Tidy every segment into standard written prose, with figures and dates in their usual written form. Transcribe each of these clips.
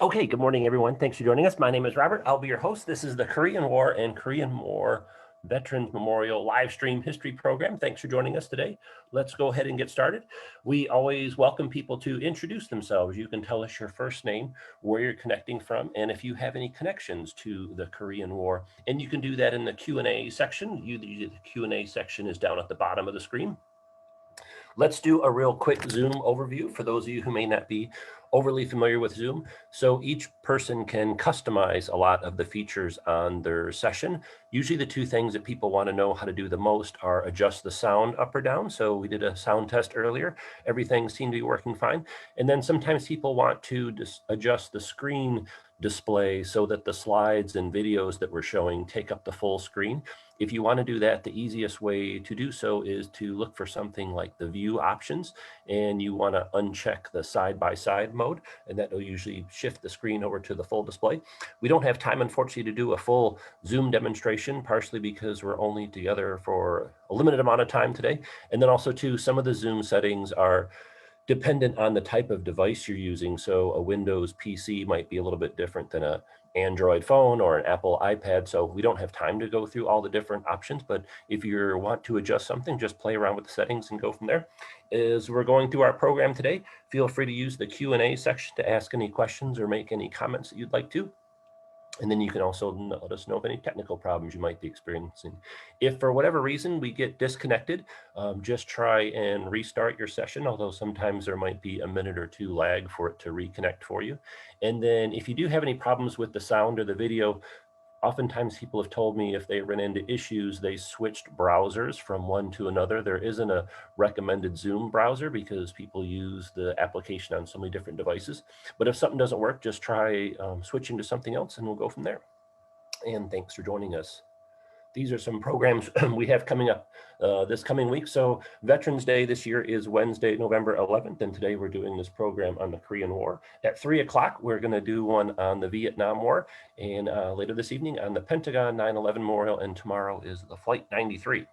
Okay, good morning, everyone. Thanks for joining us. My name is Robert. I'll be your host. This is the Korean War and Korean War Veterans Memorial live stream history program. Thanks for joining us today. Let's go ahead and get started. We always welcome people to introduce themselves. You can tell us your first name, where you're connecting from, and if you have any connections to the Korean War. And you can do that in the Q&A section. The Q&A section is down at the bottom of the screen. Let's do a real quick Zoom overview for those of you who may not be overly familiar with Zoom. So each person can customize a lot of the features on their session. Usually the two things that people want to know how to do the most are adjust the sound up or down. So we did a sound test earlier. Everything seemed to be working fine. And then sometimes people want to adjust the screen display so that the slides and videos that we're showing take up the full screen. If you want to do that, the easiest way to do so is to look for something like the view options, and you want to uncheck the side-by-side mode, and that will usually shift the screen over to the full display. We don't have time, unfortunately, to do a full Zoom demonstration, partially because we're only together for a limited amount of time today. And then also too, some of the Zoom settings are dependent on the type of device you're using. So a Windows PC might be a little bit different than a Android phone or an Apple iPad. So we don't have time to go through all the different options, but if you want to adjust something, just play around with the settings and go from there. As we're going through our program today, feel free to use the Q&A section to ask any questions or make any comments that you'd like to. And then you can also let us know of any technical problems you might be experiencing. If for whatever reason we get disconnected, just try and restart your session, although sometimes there might be a minute or two lag for it to reconnect for you. And then if you do have any problems with the sound or the video, oftentimes people have told me if they run into issues, they switched browsers from one to another. There isn't a recommended Zoom browser because people use the application on so many different devices. But if something doesn't work, just try switching to something else and we'll go from there. And thanks for joining us. These are some programs we have coming up this coming week. So Veterans Day this year is Wednesday, November 11th. And today we're doing this program on the Korean War. At 3 o'clock, we're going to do one on the Vietnam War. And later this evening on the Pentagon 9/11 Memorial. And tomorrow is the Flight 93.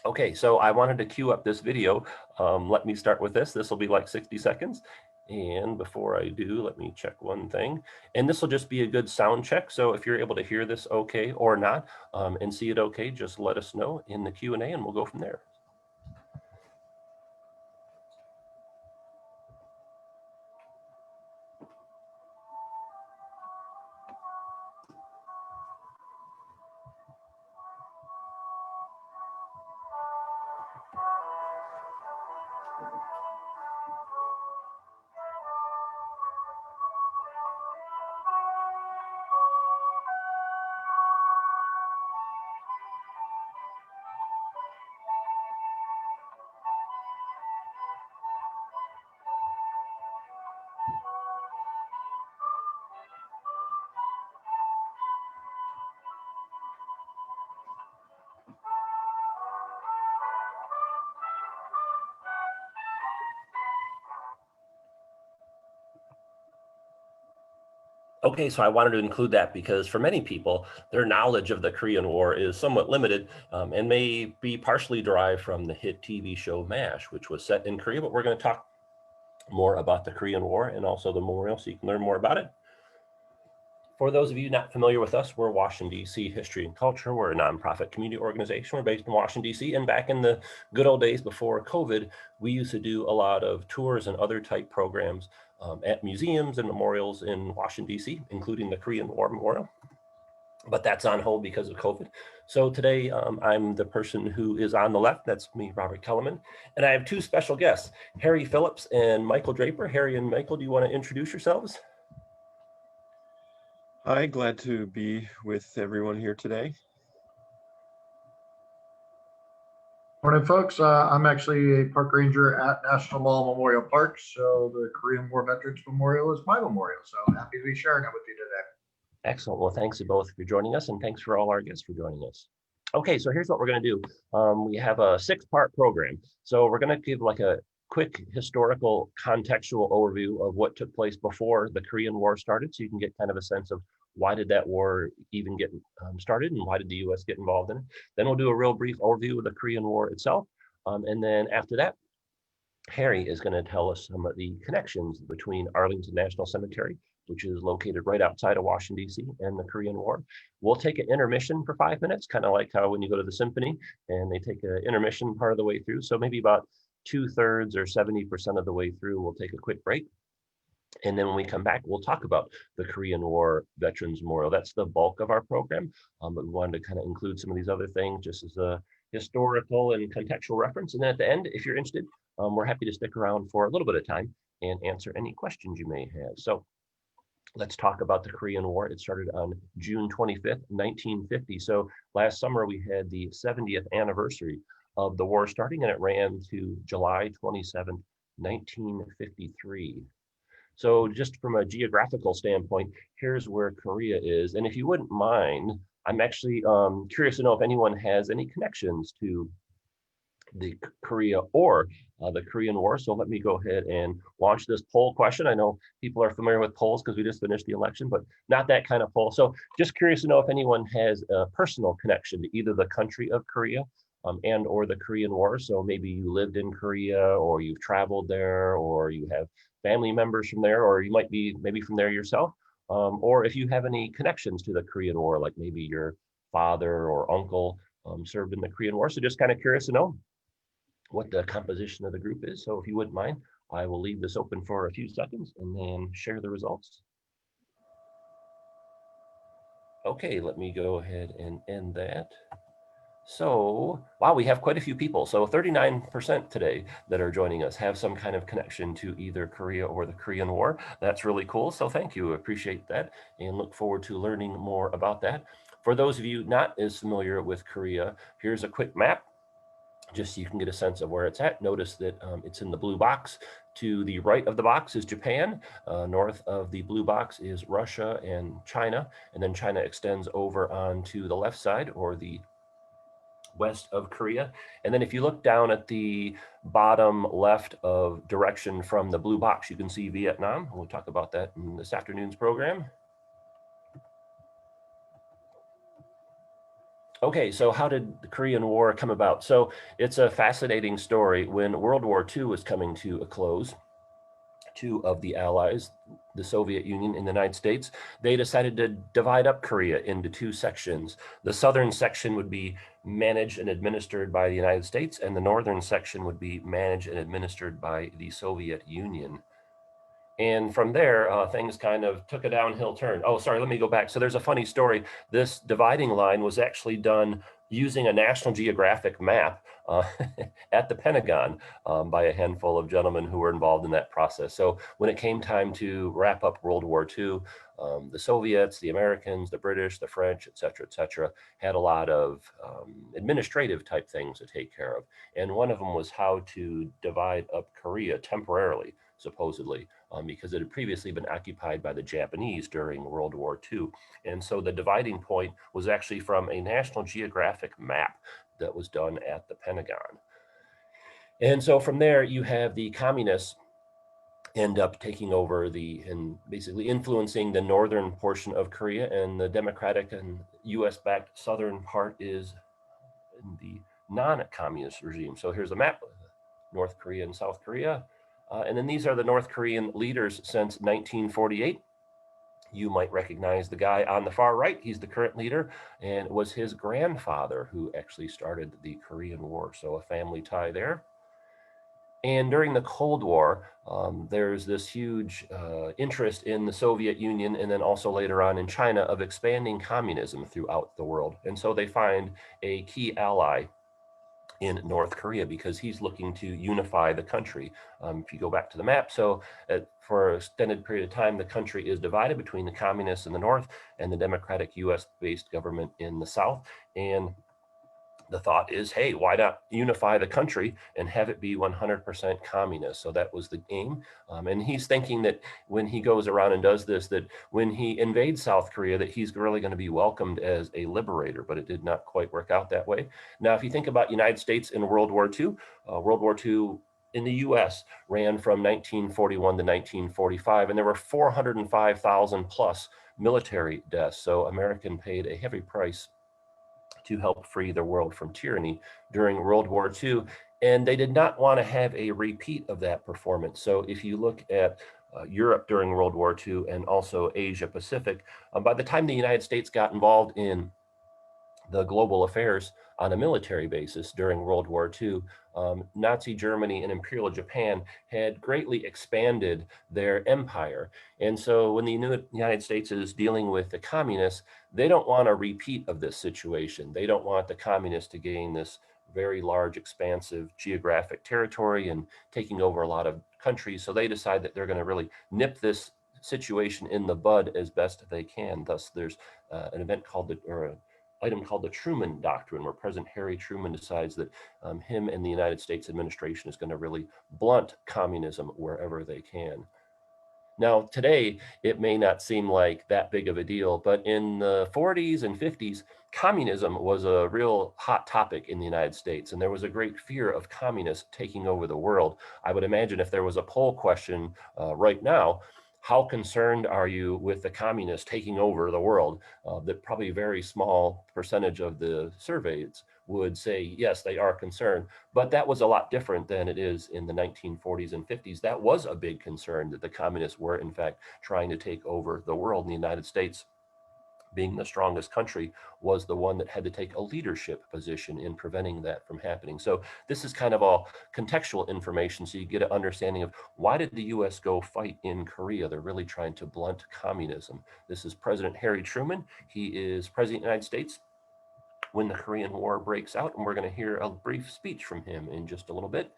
Okay, so I wanted to queue up this video. Let me start with this. This will be like 60 seconds. And before I do, let me check one thing. And this will just be a good sound check. So if you're able to hear this okay or not and see it okay, just let us know in the Q&A and we'll go from there. Okay, so I wanted to include that because for many people, their knowledge of the Korean War is somewhat limited and may be partially derived from the hit TV show MASH, which was set in Korea, but we're going to talk more about the Korean War and also the memorial so you can learn more about it. For those of you not familiar with us, we're Washington, D.C. History and Culture. We're a nonprofit community organization. We're based in Washington, D.C. And back in the good old days before COVID, we used to do a lot of tours and other type programs at museums and memorials in Washington, D.C., including the Korean War Memorial. But that's on hold because of COVID. So today I'm the person who is on the left. That's me, Robert Kelleman. And I have two special guests, Harry Phillips and Michael Draper. Harry and Michael, do you want to introduce yourselves? Hi, glad to be with everyone here today. Morning, folks. I'm actually a park ranger at National Mall Memorial Park. So the Korean War Veterans Memorial is my memorial. So happy to be sharing it with you today. Excellent. Well, thanks to both for joining us, and thanks for all our guests for joining us. Okay, so here's what we're going to do. We have a 6-part program. So we're going to give like a quick historical contextual overview of what took place before the Korean War started, so you can get kind of a sense of why did that war even get started and why did the U.S. get involved in it. Then we'll do a real brief overview of the Korean War itself. And then after that, Harry is going to tell us some of the connections between Arlington National Cemetery which is located right outside of Washington, D.C., and the Korean War. We'll take an intermission for 5 minutes, kind of like how when you go to the symphony and they take an intermission part of the way through. So maybe about 2/3 or 70% of the way through, we'll take a quick break. And then when we come back, we'll talk about the Korean War Veterans Memorial. That's the bulk of our program, but we wanted to kind of include some of these other things just as a historical and contextual reference. And then at the end, if you're interested, we're happy to stick around for a little bit of time and answer any questions you may have. So let's talk about the Korean War. It started on June 25th, 1950. So last summer, we had the 70th anniversary of the war starting, and it ran to July 27th, 1953. So just from a geographical standpoint, here's where Korea is. And if you wouldn't mind, I'm actually curious to know if anyone has any connections to the Korea or the Korean War. So let me go ahead and launch this poll question. I know people are familiar with polls because we just finished the election, but not that kind of poll. So just curious to know if anyone has a personal connection to either the country of Korea and or the Korean War. So maybe you lived in Korea, or you've traveled there, or you have family members from there, or you might be maybe from there yourself. Or if you have any connections to the Korean War, like maybe your father or uncle served in the Korean War. So just kind of curious to know what the composition of the group is. So if you wouldn't mind, I will leave this open for a few seconds and then share the results. Okay, let me go ahead and end that. So, wow, we have quite a few people. So 39% today that are joining us have some kind of connection to either Korea or the Korean War. That's really cool. So thank you, appreciate that, and look forward to learning more about that. For those of you not as familiar with Korea, here's a quick map, just so you can get a sense of where it's at. Notice that it's in the blue box. To the right of the box is Japan. North of the blue box is Russia and China. And then China extends over onto the left side, or the west of Korea. And then if you look down at the bottom left of direction from the blue box, you can see Vietnam. We'll talk about that in this afternoon's program. Okay, so how did the Korean War come about? So it's a fascinating story. When World War II was coming to a close, two of the allies, the Soviet Union and the United States, they decided to divide up Korea into two sections. The southern section would be managed and administered by the United States, and the northern section would be managed and administered by the Soviet Union. And from there, things kind of took a downhill turn. Oh, sorry, let me go back. So there's a funny story. This dividing line was actually done using a National Geographic map at the Pentagon by a handful of gentlemen who were involved in that process. So when it came time to wrap up World War II, the Soviets, the Americans, the British, the French, et cetera, had a lot of administrative type things to take care of. And one of them was how to divide up Korea temporarily, supposedly, because it had previously been occupied by the Japanese during World War II. And so the dividing point was actually from a National Geographic map that was done at the Pentagon. And so from there, you have the communists end up taking over and basically influencing the northern portion of Korea, and the democratic and US-backed southern part is in the non-communist regime. So here's a map, North Korea and South Korea. And then these are the North Korean leaders since 1948. You might recognize the guy on the far right. He's the current leader, and it was his grandfather who actually started the Korean War. So a family tie there. And during the Cold War, there's this huge interest in the Soviet Union, and then also later on in China, of expanding communism throughout the world. And so they find a key ally in North Korea because he's looking to unify the country. If you go back to the map, so for an extended period of time, the country is divided between the communists in the north and the democratic US-based government in the south. And the thought is, hey, why not unify the country and have it be 100% communist? So that was the aim. And he's thinking that when he goes around and does this, that when he invades South Korea, that he's really going to be welcomed as a liberator, but it did not quite work out that way. Now, if you think about United States in World War II in the US ran from 1941 to 1945, and there were 405,000 plus military deaths. So American paid a heavy price to help free the world from tyranny during World War II. And they did not want to have a repeat of that performance. So if you look at Europe during World War II and also Asia Pacific, by the time the United States got involved in the global affairs on a military basis during World War II, Nazi Germany and Imperial Japan had greatly expanded their empire. And so when the United States is dealing with the communists, they don't want a repeat of this situation. They don't want the communists to gain this very large, expansive geographic territory and taking over a lot of countries. So they decide that they're going to really nip this situation in the bud as best they can. Thus, there's an event called an item called the Truman Doctrine, where President Harry Truman decides that him and the United States administration is going to really blunt communism wherever they can. Now, today, it may not seem like that big of a deal, but in the 40s and 50s, communism was a real hot topic in the United States, and there was a great fear of communists taking over the world. I would imagine if there was a poll question right now, how concerned are you with the communists taking over the world? That probably a very small percentage of the surveys would say, yes, they are concerned. But that was a lot different than it is in the 1940s and 50s. That was a big concern, that the communists were, in fact, trying to take over the world. And the United States, being the strongest country, was the one that had to take a leadership position in preventing that from happening. So this is kind of all contextual information, so you get an understanding of why did the US go fight in Korea? They're really trying to blunt communism. This is President Harry Truman. He is President of the United States when the Korean War breaks out, and we're going to hear a brief speech from him in just a little bit.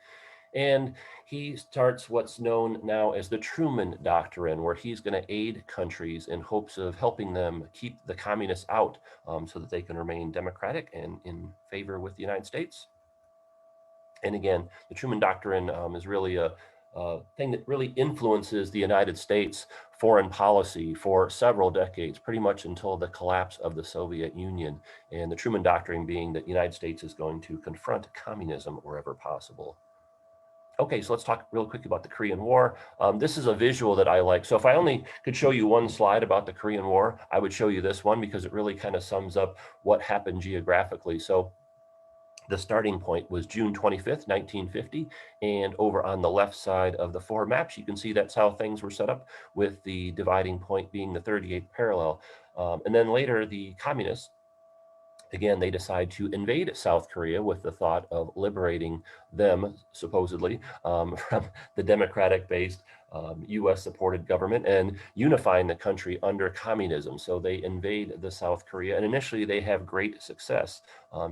And he starts what's known now as the Truman Doctrine, where he's going to aid countries in hopes of helping them keep the communists out so that they can remain democratic and in favor with the United States. And again, the Truman Doctrine is really a thing that really influences the United States foreign policy for several decades, pretty much until the collapse of the Soviet Union. And the Truman Doctrine being that the United States is going to confront communism wherever possible. Okay, so let's talk real quick about the Korean War. This is a visual that I like. So if I only could show you one slide about the Korean War, I would show you this one because it really kind of sums up what happened geographically. So the starting point was June 25th, 1950. And over on the left side of the four maps, you can see that's how things were set up, with the dividing point being the 38th parallel. And then later, the communists, again, they decide to invade South Korea with the thought of liberating them, supposedly, from the democratic-based US-supported government and unifying the country under communism. So they invade the South Korea, and initially they have great success,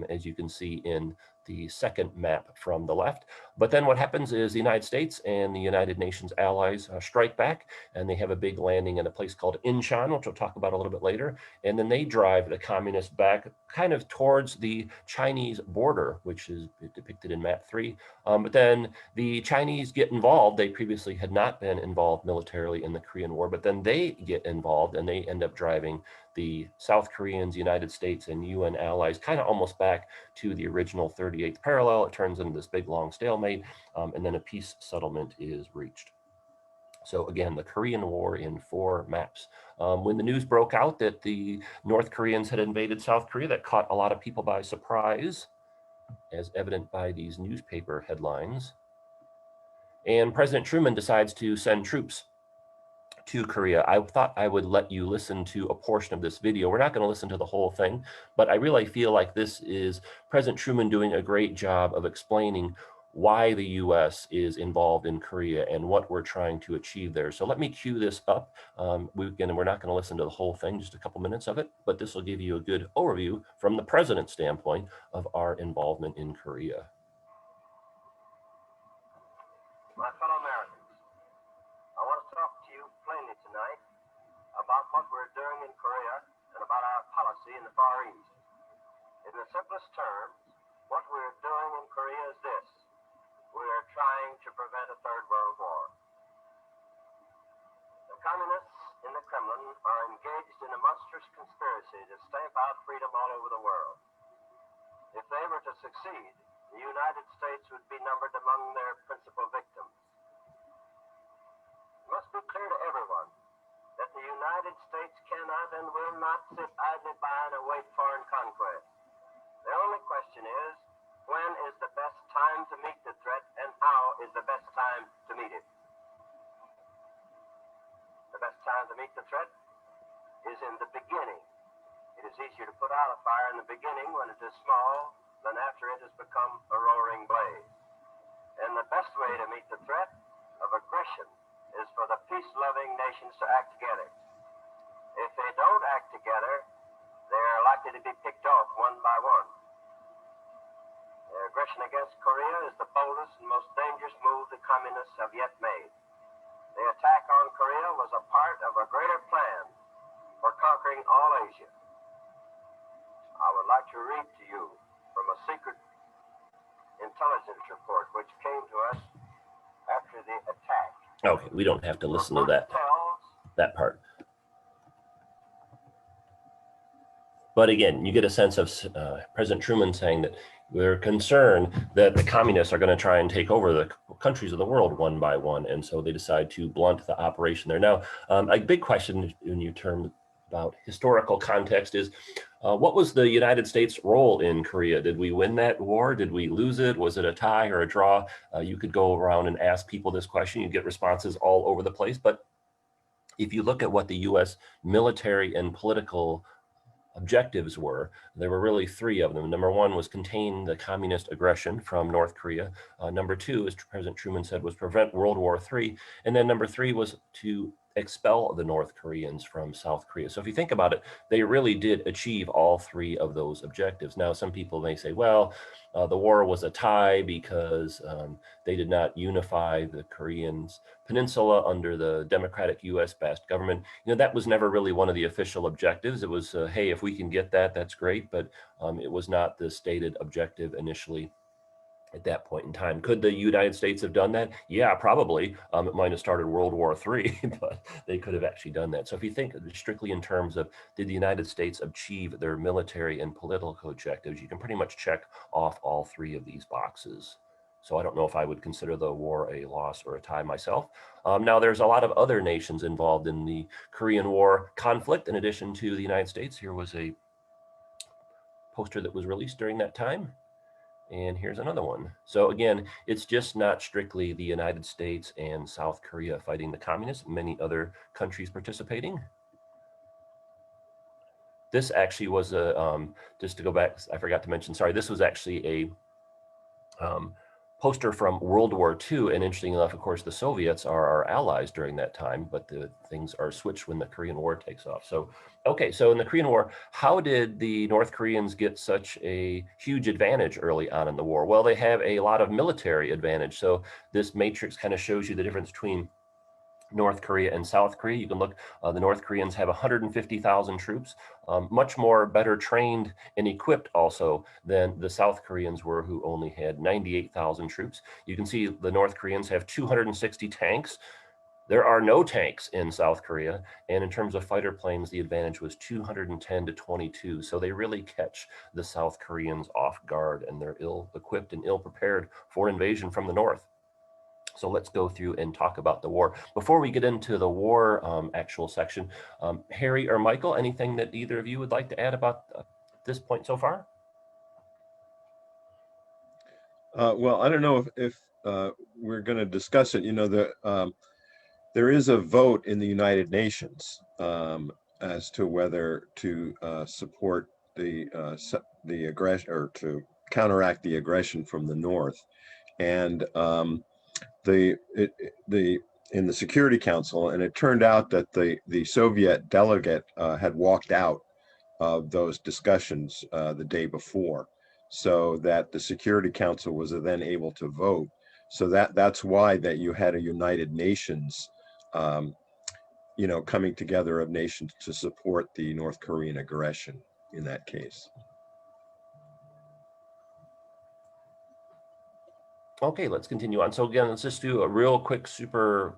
as you can see in the second map from the left. But then what happens is the United States and the United Nations allies strike back, and they have a big landing in a place called Incheon, which we'll talk about a little bit later. And then they drive the communists back kind of towards the Chinese border, which is depicted in map 3. But then the Chinese get involved. They previously had not been involved militarily in the Korean War, but then they get involved and they end up driving the South Koreans, United States, and UN allies kind of almost back to the original 38th parallel. It turns into this big long stalemate, and then a peace settlement is reached. So again, the Korean War in 4 maps. When the news broke out that the North Koreans had invaded South Korea, that caught a lot of people by surprise, as evident by these newspaper headlines. And President Truman decides to send troops to Korea. I thought I would let you listen to a portion of this video. We're not going to listen to the whole thing, but I really feel like this is President Truman doing a great job of explaining why the US is involved in Korea and what we're trying to achieve there. So let me cue this up. We're not going to listen to the whole thing, just a couple minutes of it, but this will give you a good overview from the president's standpoint of our involvement in Korea. My fellow Americans, I want to talk to you plainly tonight about what we're doing in Korea and about our policy in the Far East. In the simplest terms, what we're doing in Korea is this: we're trying to prevent a third world war. The communists in the Kremlin are engaged in a monstrous conspiracy to stamp out freedom all over the world. If they were to succeed, the United States would be numbered among their principal victims. It must be clear to everyone that the United States cannot and will not sit idly by and await foreign conquest. The only question is, when is the best time to meet the threat and how is the best time to meet it? The best time to meet the threat is in the beginning. It is easier to put out a fire in the beginning when it is small than after it has become a roaring blaze. And the best way to meet the threat of aggression is for the peace-loving nations to act together. If they don't act together, they're likely to be picked off one by one. The aggression against Korea is the boldest and most dangerous move the communists have yet made. The attack on Korea was a part of a greater plan for conquering all Asia. I would like to read to you from a secret intelligence report which came to us after the attack. Okay, we don't have to listen to that part. But again, you get a sense of President Truman saying that we're concerned that the communists are going to try and take over the countries of the world one by one. And so they decide to blunt the operation there. Now, a big question when you term about historical context is, what was the United States role in Korea? Did we win that war? Did we lose it? Was it a tie or a draw? You could go around and ask people this question. You get responses all over the place. But if you look at what the US military and political objectives were, there were really three of them. Number one was contain the communist aggression from North Korea. Number two, as President Truman said, was prevent World War III. And then number three was to expel the North Koreans from South Korea. So if you think about it, they really did achieve all three of those objectives. Now, some people may say, well, the war was a tie because they did not unify the Koreans Peninsula under the democratic US-based government. You know, that was never really one of the official objectives. It was, hey, if we can get that, that's great. But it was not the stated objective initially at that point in time. Could the United States have done that? Yeah, probably. It might have started World War III, but they could have actually done that. So if you think strictly in terms of did the United States achieve their military and political objectives, you can pretty much check off all three of these boxes. So I don't know if I would consider the war a loss or a tie myself. Now, there's a lot of other nations involved in the Korean War conflict. In addition to the United States, here was a poster that was released during that time. And here's another one. So again, it's just not strictly the United States and South Korea fighting the communists, many other countries participating. This actually was a, just to go back, I forgot to mention, sorry, this was actually a poster from World War II. And interesting enough, of course, the Soviets are our allies during that time, but the things are switched when the Korean War takes off. So, okay, so in the Korean War, how did the North Koreans get such a huge advantage early on in the war? Well, they have a lot of military advantage. So this matrix kind of shows you the difference between North Korea and South Korea. You can look, the North Koreans have 150,000 troops, much more better trained and equipped also than the South Koreans were, who only had 98,000 troops. You can see the North Koreans have 260 tanks. There are no tanks in South Korea. And in terms of fighter planes, the advantage was 210 to 22. So they really catch the South Koreans off guard, and they're ill-equipped and ill-prepared for invasion from the North. So let's go through and talk about the war. Before we get into the war actual section, Harry or Michael, anything that either of you would like to add about this point so far? Well, I don't know if we're going to discuss it. You know, there is a vote in the United Nations as to whether to support the aggression or to counteract the aggression from the North, and in the Security Council, and it turned out that the Soviet delegate had walked out of those discussions the day before, so that the Security Council was then able to vote. So that's why that you had a United Nations, you know, coming together of nations to support the North Korean aggression in that case. Okay, let's continue on. So again, let's just do a real quick, super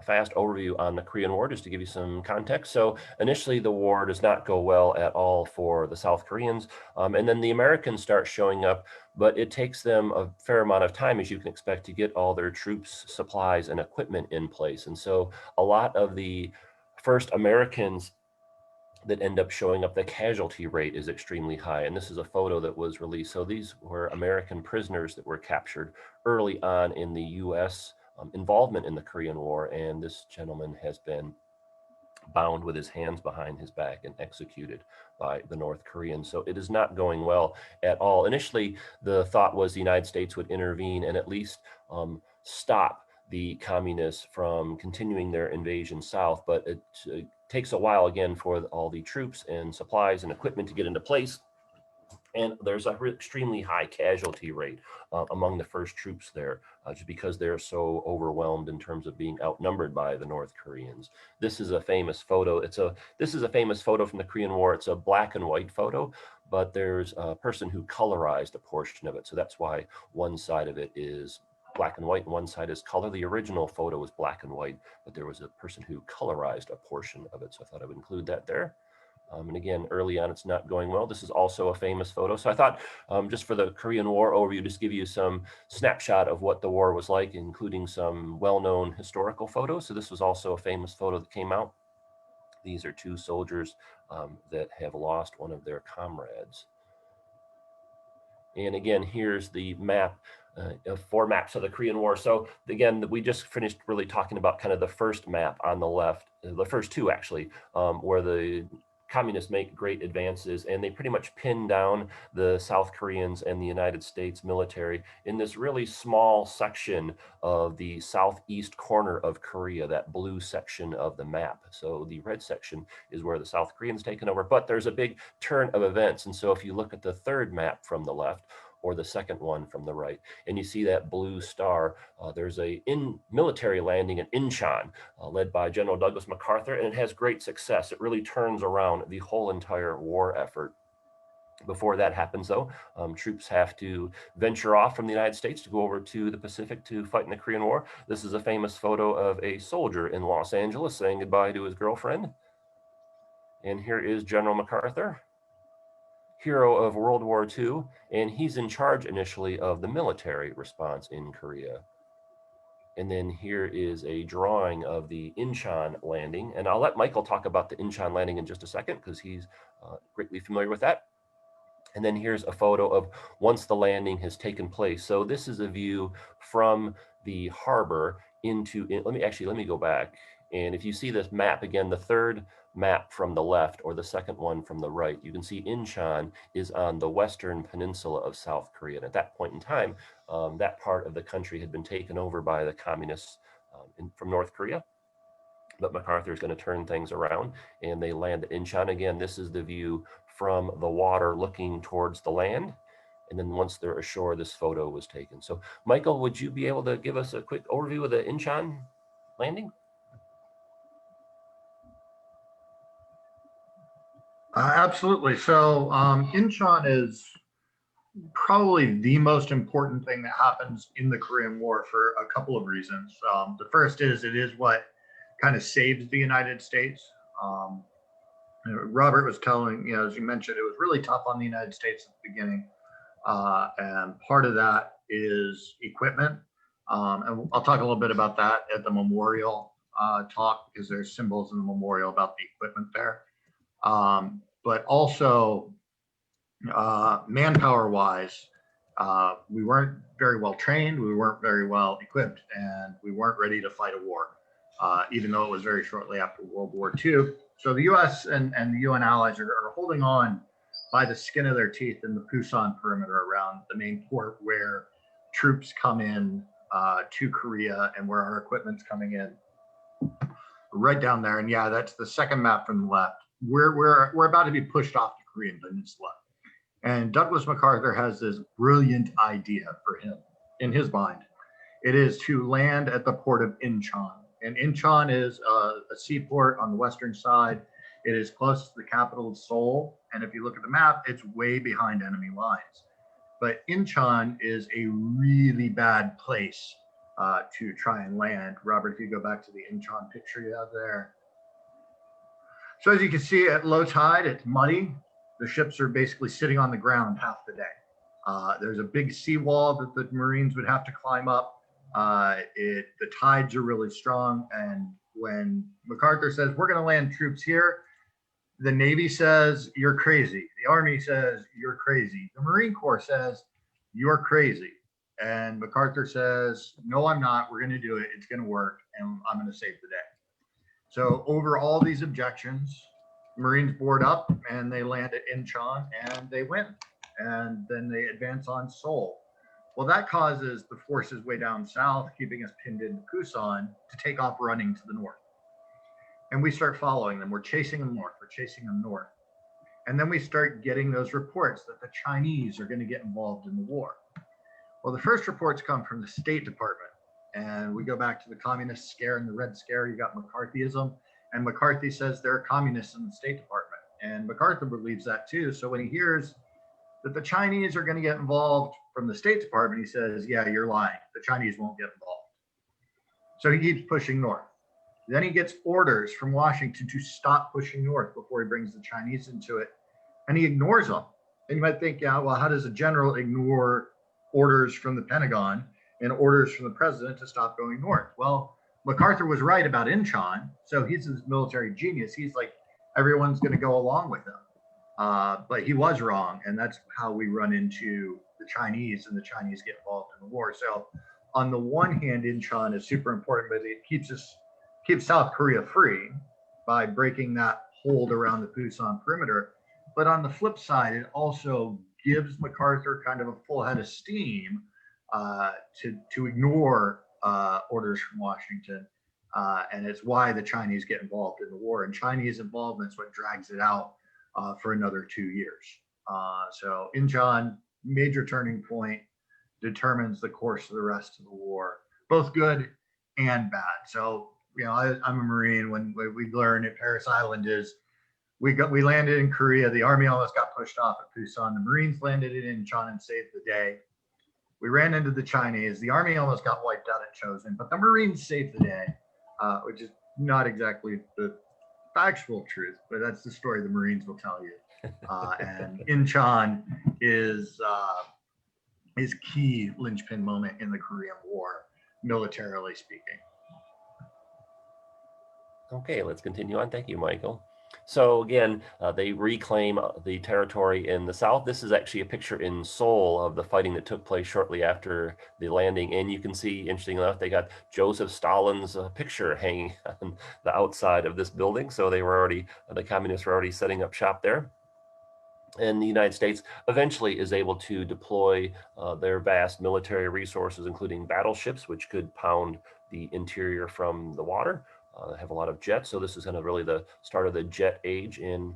fast overview on the Korean War, just to give you some context. So initially, the war does not go well at all for the South Koreans. And then the Americans start showing up, but it takes them a fair amount of time, as you can expect, to get all their troops, supplies, and equipment in place. And so a lot of the first Americans that end up showing up. The casualty rate is extremely high. And this is a photo that was released. So these were American prisoners that were captured early on in the US involvement in the Korean War. And this gentleman has been bound with his hands behind his back and executed by the North Koreans. So it is not going well at all. Initially, the thought was the United States would intervene and at least stop the communists from continuing their invasion south, but it takes a while again for all the troops and supplies and equipment to get into place. And there's an extremely high casualty rate among the first troops there, just because they're so overwhelmed in terms of being outnumbered by the North Koreans. This is a famous photo. This is a famous photo from the Korean War. It's a black and white photo, but there's a person who colorized a portion of it. So that's why one side of it is black and white and one side is color. The original photo was black and white, but there was a person who colorized a portion of it. So I thought I would include that there. And again, early on, it's not going well. This is also a famous photo. So I thought just for the Korean War overview, just give you some snapshot of what the war was like, including some well-known historical photos. So this was also a famous photo that came out. These are two soldiers that have lost one of their comrades. And again, here's the map, 4 maps of the Korean War. So again, we just finished really talking about kind of the first map on the left, the first two actually, where the communists make great advances and they pretty much pin down the South Koreans and the United States military in this really small section of the southeast corner of Korea, that blue section of the map. So the red section is where the South Koreans taken over, but there's a big turn of events. And so if you look at the third map from the left, or the second one from the right, and you see that blue star, there's a military landing in Incheon, led by General Douglas MacArthur, and it has great success. It really turns around the whole entire war effort. Before that happens, though, troops have to venture off from the United States to go over to the Pacific to fight in the Korean War. This is a famous photo of a soldier in Los Angeles saying goodbye to his girlfriend. And here is General MacArthur, hero of World War II, and he's in charge initially of the military response in Korea. And then here is a drawing of the Inchon Landing. And I'll let Michael talk about the Inchon Landing in just a second because he's greatly familiar with that. And then here's a photo of once the landing has taken place. So this is a view from the harbor into, let me go back. And if you see this map, again, the third map from the left or the second one from the right, you can see Incheon is on the western peninsula of South Korea. And at that point in time, that part of the country had been taken over by the communists from North Korea. But MacArthur is going to turn things around and they land at Incheon. Again, this is the view from the water looking towards the land. And then once they're ashore, this photo was taken. So Michael, would you be able to give us a quick overview of the Incheon landing? Absolutely. So Incheon is probably the most important thing that happens in the Korean War for a couple of reasons. The first is it is what kind of saves the United States. Robert was telling, as you mentioned, it was really tough on the United States at the beginning. And part of that is equipment. And I'll talk a little bit about that at the memorial talk because there's symbols in the memorial about the equipment there. But also manpower wise, we weren't very well trained, we weren't very well equipped, and we weren't ready to fight a war, even though it was very shortly after World War II. So the US and the UN allies are holding on by the skin of their teeth in the Pusan perimeter around the main port where troops come in to Korea and where our equipment's coming in. Right down there. And yeah, that's the second map from the left. We're about to be pushed off the Korean Peninsula. And Douglas MacArthur has this brilliant idea for him in his mind. It is to land at the port of Incheon. And Incheon is a seaport on the western side. It is close to the capital of Seoul. And if you look at the map, it's way behind enemy lines. But Incheon is a really bad place to try and land. Robert, if you go back to the Incheon picture you have there. So as you can see at low tide, it's muddy. The ships are basically sitting on the ground half the day. There's a big seawall that the Marines would have to climb up. The tides are really strong. And when MacArthur says, we're going to land troops here, The Navy says you're crazy. The Army says you're crazy. The Marine Corps says you're crazy. And Macarthur says, no, I'm not. We're going to do it. It's going to work. And I'm going to save the day. So over all these objections, Marines board up and they land at Incheon and they win. And then they advance on Seoul. Well, that causes the forces way down south, keeping us pinned into Pusan, to take off running to the north. And we start following them. We're chasing them north. We're chasing them north. And then we start getting those reports that the Chinese are going to get involved in the war. Well, the first reports come from the State Department. And we go back to the communist scare and the Red Scare. You got McCarthyism. And McCarthy says there are communists in the State Department. And MacArthur believes that too. So when he hears that the Chinese are going to get involved from the State Department, he says, yeah, you're lying. The Chinese won't get involved. So he keeps pushing north. Then he gets orders from Washington to stop pushing north before he brings the Chinese into it. And he ignores them. And you might think, yeah, well, how does a general ignore orders from the Pentagon and orders from the president to stop going north? Well, MacArthur was right about Incheon. So he's this military genius. He's like, everyone's going to go along with him. But he was wrong. And that's how we run into the Chinese, and the Chinese get involved in the war. So on the one hand, Incheon is super important, but it keeps South Korea free by breaking that hold around the Pusan perimeter. But on the flip side, it also gives MacArthur kind of a full head of steam to ignore orders from Washington. And it's why the Chinese get involved in the war. And Chinese involvement is what drags it out for another 2 years. So Incheon, major turning point, determines the course of the rest of the war, both good and bad. So, you know, I'm a Marine. When we learned at Paris Island is we landed in Korea. The Army almost got pushed off at Pusan. The Marines landed in Incheon and saved the day. We ran into the Chinese. The Army almost got wiped out at Chosin, but the Marines saved the day, which is not exactly the factual truth, but that's the story the Marines will tell you. And Incheon is key linchpin moment in the Korean War, militarily speaking. Okay, let's continue on. Thank you, Michael. So again, they reclaim the territory in the south. This is actually a picture in Seoul of the fighting that took place shortly after the landing. And you can see, interesting enough, they got Joseph Stalin's picture hanging on the outside of this building. So they were already, the communists were already setting up shop there. And the United States eventually is able to deploy their vast military resources, including battleships, which could pound the interior from the water. Have a lot of jets. So this is kind of really the start of the jet age in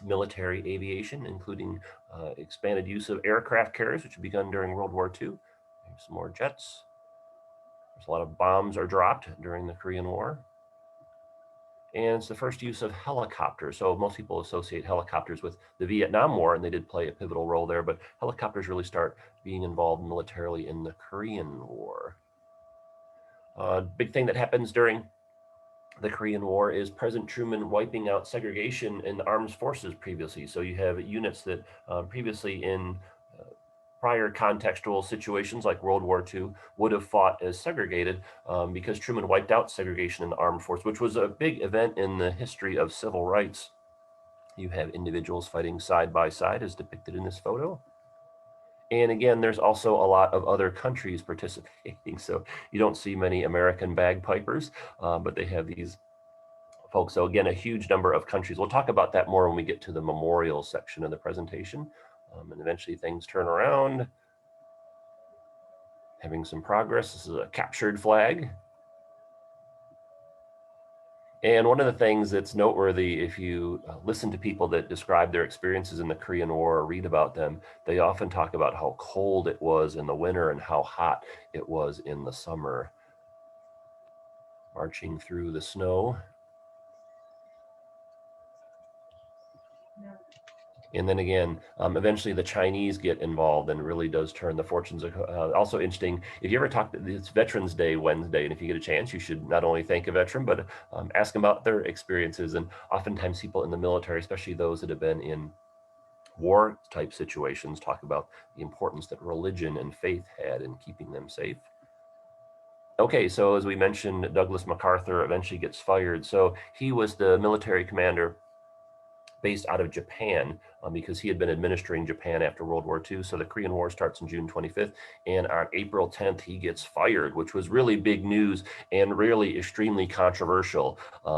military aviation, including expanded use of aircraft carriers, which had begun during World War II. Here's some more jets. There's a lot of bombs are dropped during the Korean War. And it's the first use of helicopters. So most people associate helicopters with the Vietnam War, and they did play a pivotal role there, but helicopters really start being involved militarily in the Korean War. Big thing that happens during the Korean War is President Truman wiping out segregation in the armed forces previously. So you have units that previously in prior contextual situations like World War II would have fought as segregated because Truman wiped out segregation in the armed force, which was a big event in the history of civil rights. You have individuals fighting side by side as depicted in this photo. And again, there's also a lot of other countries participating. So you don't see many American bagpipers, but they have these folks. So again, a huge number of countries. We'll talk about that more when we get to the memorial section of the presentation. And eventually things turn around. Having some progress. This is a captured flag. And one of the things that's noteworthy, if you listen to people that describe their experiences in the Korean War or read about them, they often talk about how cold it was in the winter and how hot it was in the summer. Marching through the snow. And then again, eventually the Chinese get involved and really does turn the fortunes. Also interesting, if you ever talk, it's Veterans Day Wednesday, and if you get a chance, you should not only thank a veteran, but ask them about their experiences. And oftentimes people in the military, especially those that have been in war type situations, talk about the importance that religion and faith had in keeping them safe. Okay, so as we mentioned, Douglas MacArthur eventually gets fired. So he was the military commander based out of Japan, because he had been administering Japan after World War II. So the Korean War starts on June 25th, and on April 10th, he gets fired, which was really big news and really extremely controversial.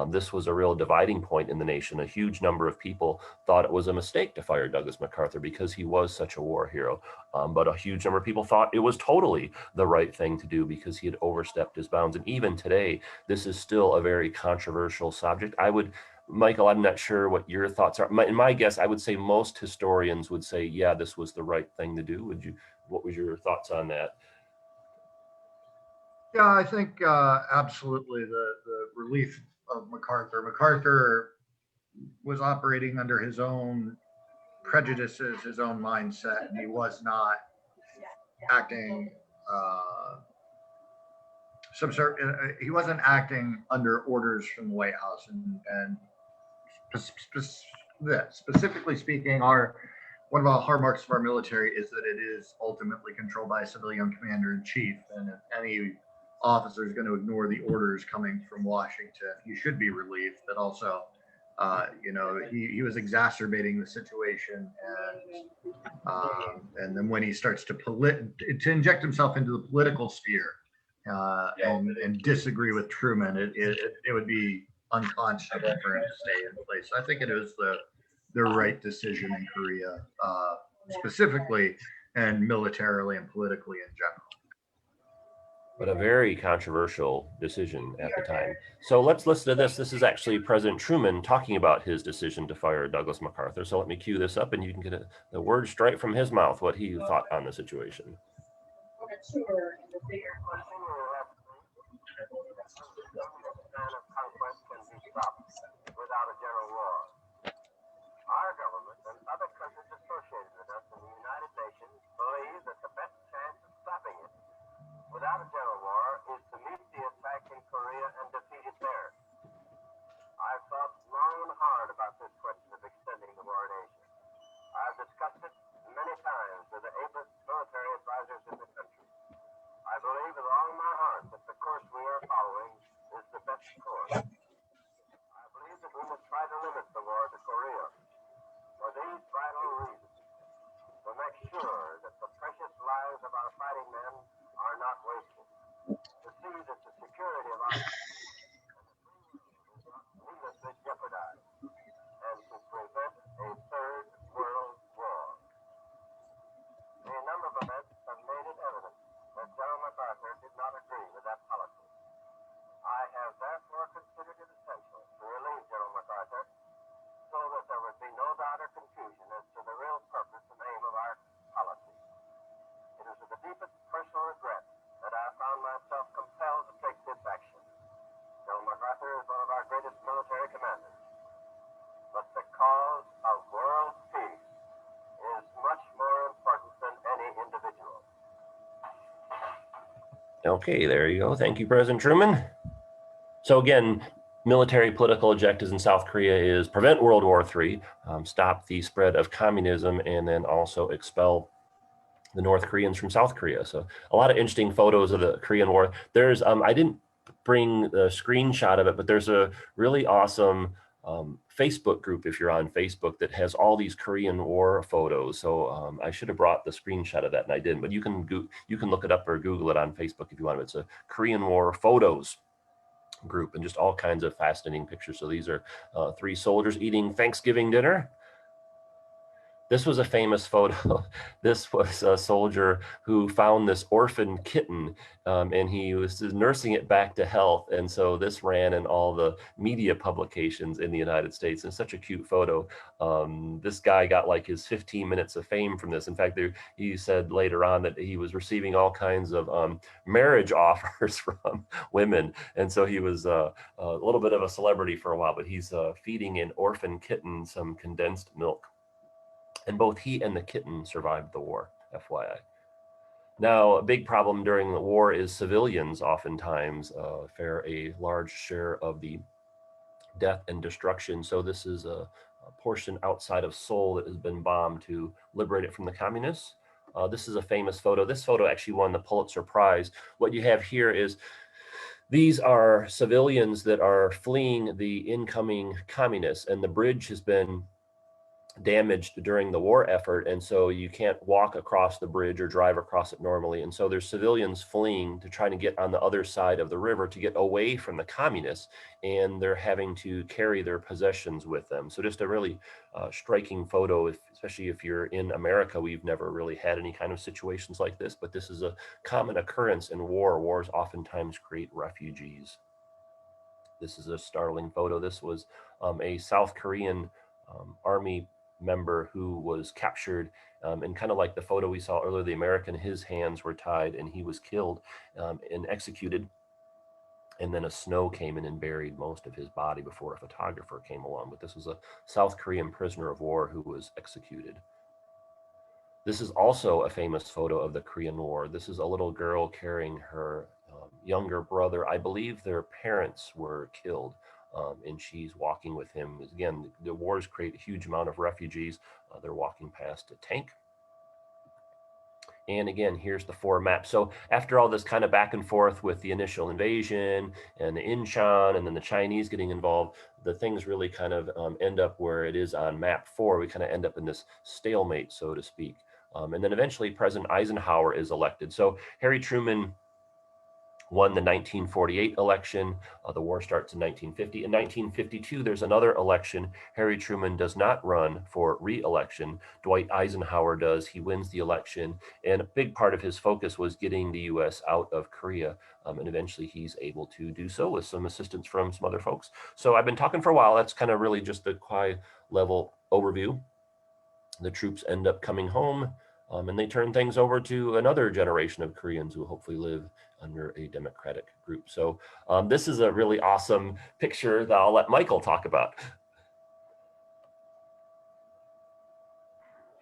This was a real dividing point in the nation. A huge number of people thought it was a mistake to fire Douglas MacArthur because he was such a war hero. But a huge number of people thought it was totally the right thing to do because he had overstepped his bounds. And even today, this is still a very controversial subject. Michael, I'm not sure what your thoughts are. In my guess, I would say most historians would say, yeah, this was the right thing to do. What was your thoughts on that? Yeah, I think absolutely the relief of MacArthur. MacArthur was operating under his own prejudices, his own mindset, and he was not acting he wasn't acting under orders from the White House, and specifically speaking, one of the hallmarks of our military is that it is ultimately controlled by a civilian commander-in-chief, and if any officer is going to ignore the orders coming from Washington, he should be relieved. But also, he was exacerbating the situation, and then when he starts to inject himself into the political sphere and disagree with Truman, it would be unconscionable for him to stay in place. I think it was the right decision in Korea, specifically, and militarily and politically in general. But a very controversial decision at the time. So let's listen to this. This is actually President Truman talking about his decision to fire Douglas MacArthur. So let me cue this up and you can get the words straight from his mouth, what he thought on the situation. Without a general war. Our government and other countries associated with us in the United Nations believe that the best chance of stopping it without a general war is to meet the attack in Korea and defeat it there. I've thought long and hard about this question of extending the war in Asia. I've discussed it many times with the ablest military advisors in the country. I believe with all my heart that the course we are following is the best course. I believe that we must try to limit the war to Korea for these vital reasons: to make sure that the precious lives of our fighting men are not wasted, to see that the security of our is not needlessly jeopardized, and to prevent a third world war. A number of events have made it evident that General MacArthur did not agree with that policy. I have therefore considered it essential to relieve General MacArthur so that there would be no doubt or confusion as to the real purpose and aim of our policy. It is with the deepest personal regret that I found myself compelled to take this action. General MacArthur is one of our greatest military commanders, but the cause of world peace is much more important than any individual. Okay, there you go. Thank you, President Truman. So again, military political objectives in South Korea is prevent World War III, stop the spread of communism, and then also expel the North Koreans from South Korea. So a lot of interesting photos of the Korean War. There's, I didn't bring the screenshot of it, but there's a really awesome Facebook group, if you're on Facebook, that has all these Korean War photos. So I should have brought the screenshot of that, and I didn't. But you can look it up or Google it on Facebook if you want. It's a Korean War photos group, and just all kinds of fascinating pictures. So these are 3 soldiers eating Thanksgiving dinner. This was a famous photo. This was a soldier who found this orphan kitten, and he was nursing it back to health. And so this ran in all the media publications in the United States. And such a cute photo. This guy got like his 15 minutes of fame from this. In fact, he said later on that he was receiving all kinds of marriage offers from women. And so he was a little bit of a celebrity for a while, but he's feeding an orphan kitten some condensed milk. And both he and the kitten survived the war, FYI. Now, a big problem during the war is civilians oftentimes fare a large share of the death and destruction. So this is a portion outside of Seoul that has been bombed to liberate it from the communists. This is a famous photo. This photo actually won the Pulitzer Prize. What you have here is these are civilians that are fleeing the incoming communists, and the bridge has been damaged during the war effort, and so you can't walk across the bridge or drive across it normally, and so there's civilians fleeing to try to get on the other side of the river to get away from the communists, and they're having to carry their possessions with them. So just a really striking photo, especially if you're in America. We've never really had any kind of situations like this, but this is a common occurrence in war. Wars oftentimes create refugees. This is a startling photo. This was a South Korean army member who was captured, and kind of like the photo we saw earlier, the American, his hands were tied and he was killed and executed. And then a snow came in and buried most of his body before a photographer came along. But this was a South Korean prisoner of war who was executed. This is also a famous photo of the Korean War. This is a little girl carrying her younger brother. I believe their parents were killed. And she's walking with him. Again, the wars create a huge amount of refugees. They're walking past a tank. And again, here's the 4 maps. So after all this kind of back and forth with the initial invasion and the Incheon and then the Chinese getting involved, the things really kind of end up where it is on map 4. We kind of end up in this stalemate, so to speak. And then eventually President Eisenhower is elected. So Harry Truman won the 1948 election. The war starts in 1950. In 1952, there's another election. Harry Truman does not run for re-election. Dwight Eisenhower does. He wins the election. And a big part of his focus was getting the U.S. out of Korea. And eventually he's able to do so with some assistance from some other folks. So I've been talking for a while. That's kind of really just the high level overview. The troops end up coming home. And they turn things over to another generation of Koreans who hopefully live under a democratic group. So this is a really awesome picture that I'll let Michael talk about.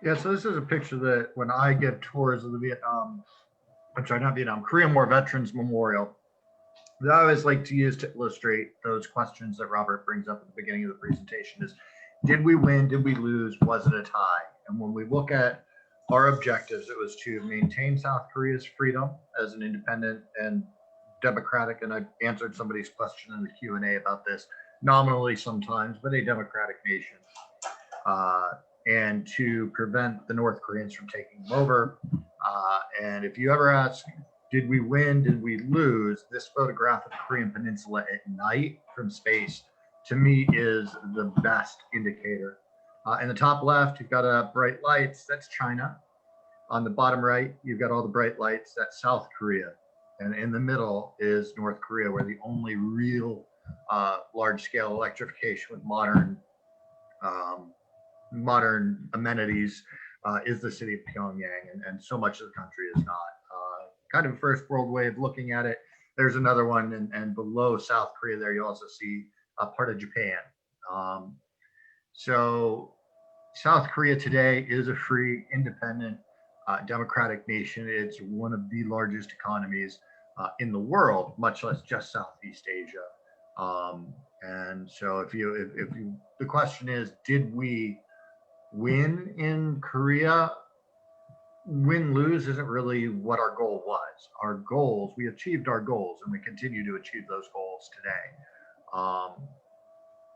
Yeah, so this is a picture that when I give tours of the Korean War Veterans Memorial, that I always like to use to illustrate those questions that Robert brings up at the beginning of the presentation is, did we win? Did we lose? Was it a tie? And when we look at our objectives, it was to maintain South Korea's freedom as an independent and democratic, and I answered somebody's question in the Q&A about this, nominally sometimes, but a democratic nation, and to prevent the North Koreans from taking them over. And if you ever ask, did we win, did we lose, this photograph of the Korean Peninsula at night from space, to me, is the best indicator. In the top left, you've got bright lights, that's China. On the bottom right, you've got all the bright lights, that's South Korea. And in the middle is North Korea, where the only real large-scale electrification with modern amenities is the city of Pyongyang, and so much of the country is not. Kind of a first world way of looking at it. There's another one, and below South Korea there, you also see a part of Japan. So South Korea today is a free, independent, democratic nation. It's one of the largest economies in the world, much less just Southeast Asia. And so the question is, did we win in Korea? Win, lose isn't really what our goal was. Our goals, we achieved our goals, and we continue to achieve those goals today.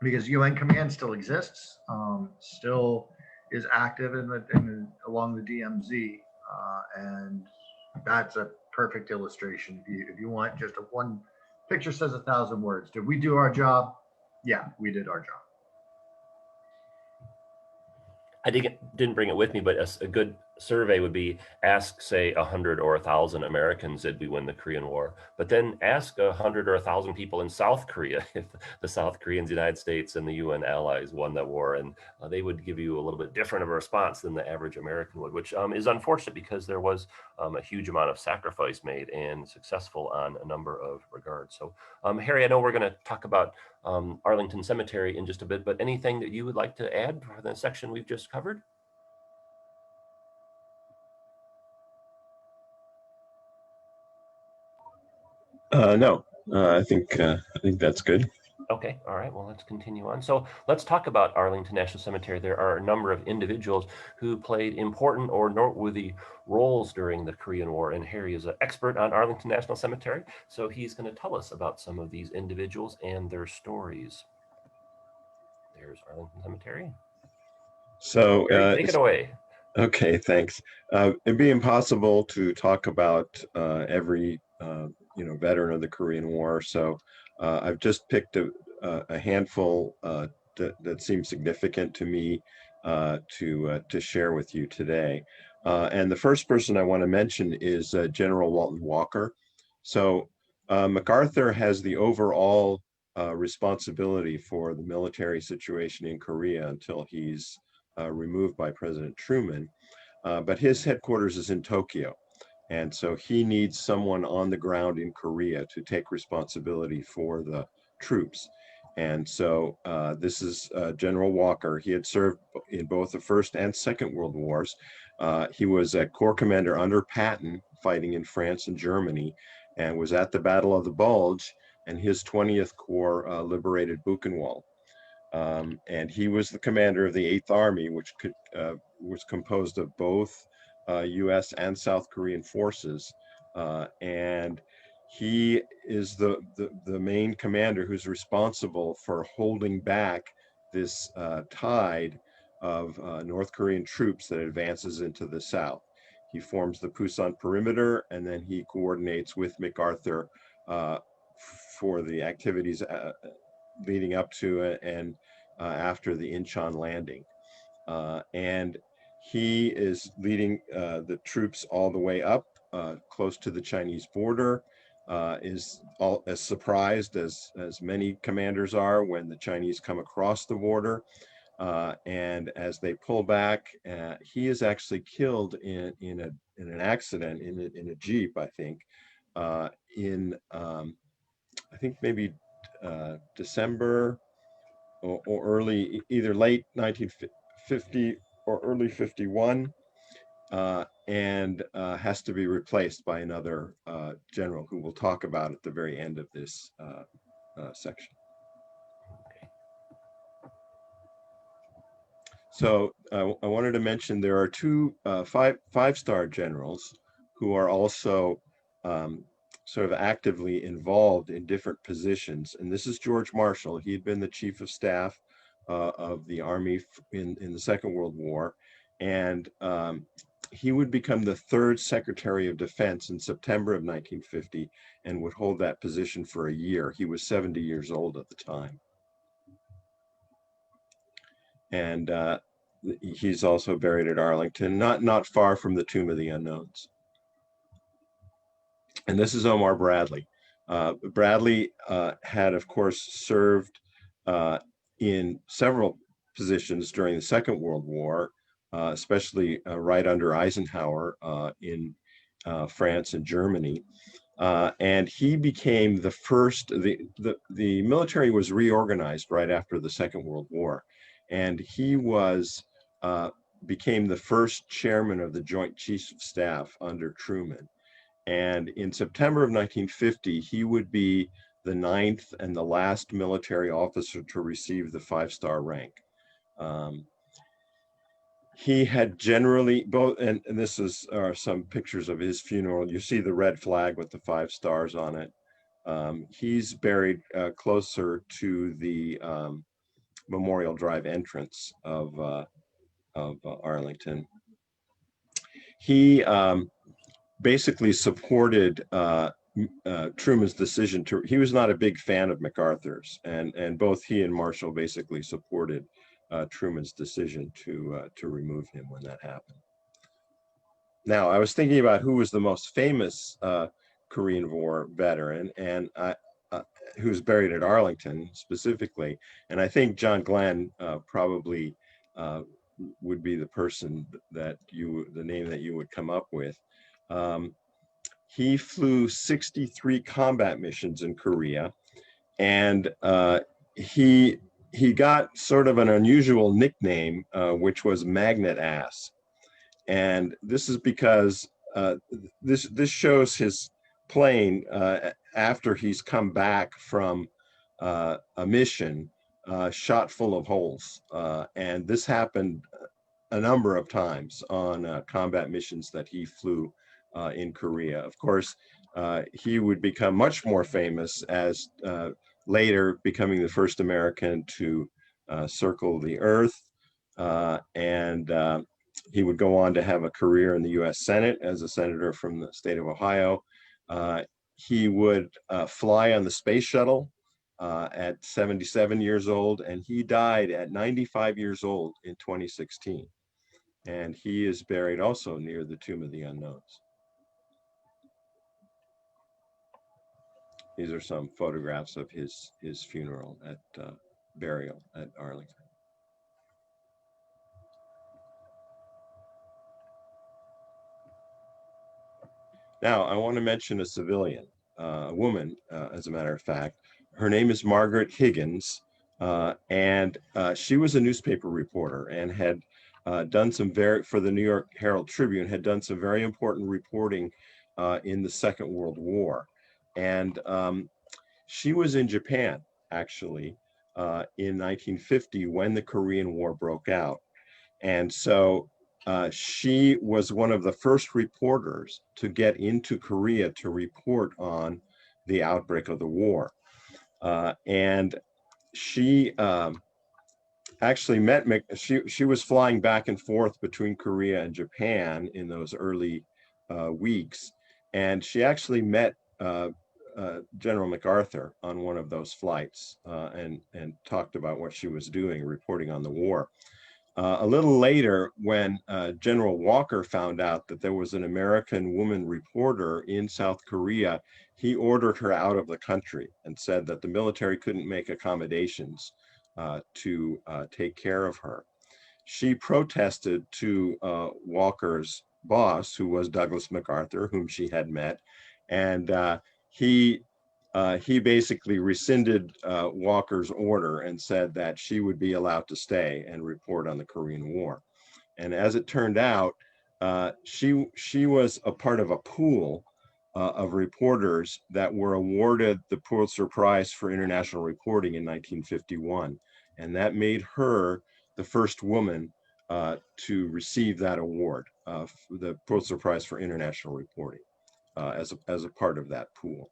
Because UN Command still exists, still is active along the DMZ, and that's a perfect illustration. If you want just one picture says 1,000 words. Did we do our job? Yeah, we did our job. I didn't bring it with me, but a good survey would be ask, say, 100 or 1,000 Americans, did we win the Korean War? But then ask 100 or 1,000 people in South Korea if the South Koreans, the United States, and the UN allies won that war, and they would give you a little bit different of a response than the average American would, which is unfortunate because there was a huge amount of sacrifice made and successful on a number of regards. So, Harry, I know we're going to talk about Arlington Cemetery in just a bit, but anything that you would like to add for the section we've just covered? No, I think that's good. Okay, all right, well, let's continue on. So let's talk about Arlington National Cemetery. There are a number of individuals who played important or noteworthy roles during the Korean War, and Harry is an expert on Arlington National Cemetery, so he's going to tell us about some of these individuals and their stories. There's Arlington Cemetery. So, Gary, take it away. okay, thanks. It'd be impossible to talk about every veteran of the Korean War. So I've just picked a handful that seems significant to me to share with you today. And the first person I want to mention is General Walton Walker. So MacArthur has the overall responsibility for the military situation in Korea until he's removed by President Truman. But his headquarters is in Tokyo. And so he needs someone on the ground in Korea to take responsibility for the troops. And so this is General Walker. He had served in both the First and Second World Wars. He was a corps commander under Patton, fighting in France and Germany, and was at the Battle of the Bulge, and his 20th Corps liberated Buchenwald. And he was the commander of the 8th Army, which was composed of both US and South Korean forces. And he is the main commander who's responsible for holding back this tide of North Korean troops that advances into the South. He forms the Pusan perimeter, and then he coordinates with MacArthur for the activities leading up to it and after the Inchon Landing. And he is leading the troops all the way up close to the Chinese border, is as surprised as many commanders are when the Chinese come across the border. And as they pull back, he is actually killed in an accident in a Jeep, I think, I think maybe December or early, either late 1950 or early 51, and has to be replaced by another general who we'll talk about at the very end of this section. So I wanted to mention there are two five-star generals who are also sort of actively involved in different positions. And this is George Marshall. He had been the chief of staff of the Army in the Second World War. And he would become the third Secretary of Defense in September of 1950 and would hold that position for a year. He was 70 years old at the time. And he's also buried at Arlington, not far from the Tomb of the Unknowns. And this is Omar Bradley. Bradley had, of course, served in several positions during the Second World War, especially right under Eisenhower in France and Germany. And he became the first, the military was reorganized right after the Second World War. And he became the first chairman of the Joint Chiefs of Staff under Truman. And in September of 1950, he would be the 9th and the last military officer to receive the 5-star rank. He had generally both, and this are some pictures of his funeral. You see the red flag with the 5 stars on it. He's buried closer to the Memorial Drive entrance of Arlington. He basically supported Truman's decision he was not a big fan of MacArthur's, and both he and Marshall basically supported Truman's decision to remove him when that happened. Now, I was thinking about who was the most famous Korean War veteran, and who's buried at Arlington specifically, and I think John Glenn probably would be the person the name that you would come up with. He flew 63 combat missions in Korea, and he got sort of an unusual nickname, which was Magnet Ass. And this is because this shows his plane after he's come back from a mission shot full of holes. And this happened a number of times on combat missions that he flew in Korea. Of course, he would become much more famous as later becoming the first American to circle the Earth, and he would go on to have a career in the U.S. Senate as a senator from the state of Ohio. He would fly on the space shuttle at 77 years old, and he died at 95 years old in 2016. And he is buried also near the Tomb of the Unknowns. These are some photographs of his funeral at burial at Arlington. Now, I want to mention a civilian, a woman, as a matter of fact. Her name is Margaret Higgins, and she was a newspaper reporter and had done some for the New York Herald Tribune, had done some very important reporting in the Second World War. And she was in Japan, actually, in 1950 when the Korean War broke out. And so she was one of the first reporters to get into Korea to report on the outbreak of the war. And she actually met, she was flying back and forth between Korea and Japan in those early weeks. And she actually met General Macarthur on one of those flights and talked about what she was doing, reporting on the war. A little later, when General Walker found out that there was an American woman reporter in South Korea, he ordered her out of the country and said that the military couldn't make accommodations to take care of her. She protested to Walker's boss, who was Douglas MacArthur, whom she had met, and he basically rescinded Walker's order and said that she would be allowed to stay and report on the Korean War. And as it turned out, she was a part of a pool of reporters that were awarded the Pulitzer Prize for International Reporting in 1951. And that made her the first woman to receive that award, the Pulitzer Prize for International Reporting, as a part of that pool.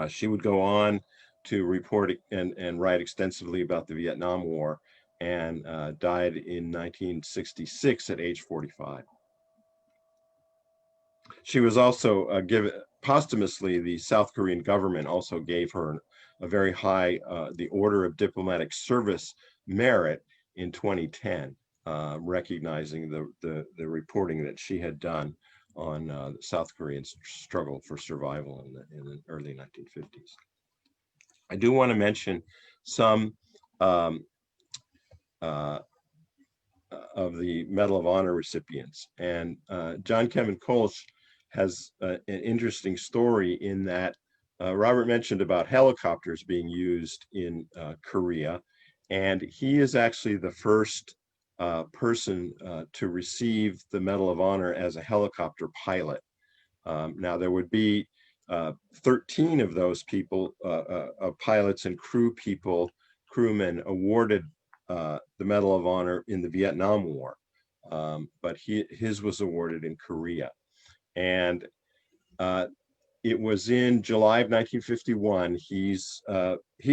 She would go on to report and write extensively about the Vietnam War, and died in 1966 at age 45. She was also given posthumously, the South Korean government also gave her a very high, the Order of Diplomatic Service Merit in 2010, recognizing the reporting that she had done on the South Korean struggle for survival in the early 1950s. I do want to mention some of the Medal of Honor recipients. And John Kevin Kolsch has an interesting story in that Robert mentioned about helicopters being used in Korea, and he is actually the first person to receive the Medal of Honor as a helicopter pilot. Now, there would be 13 of those people, pilots and crewmen awarded the Medal of Honor in the Vietnam War, but his was awarded in Korea. And it was in July of 1951. He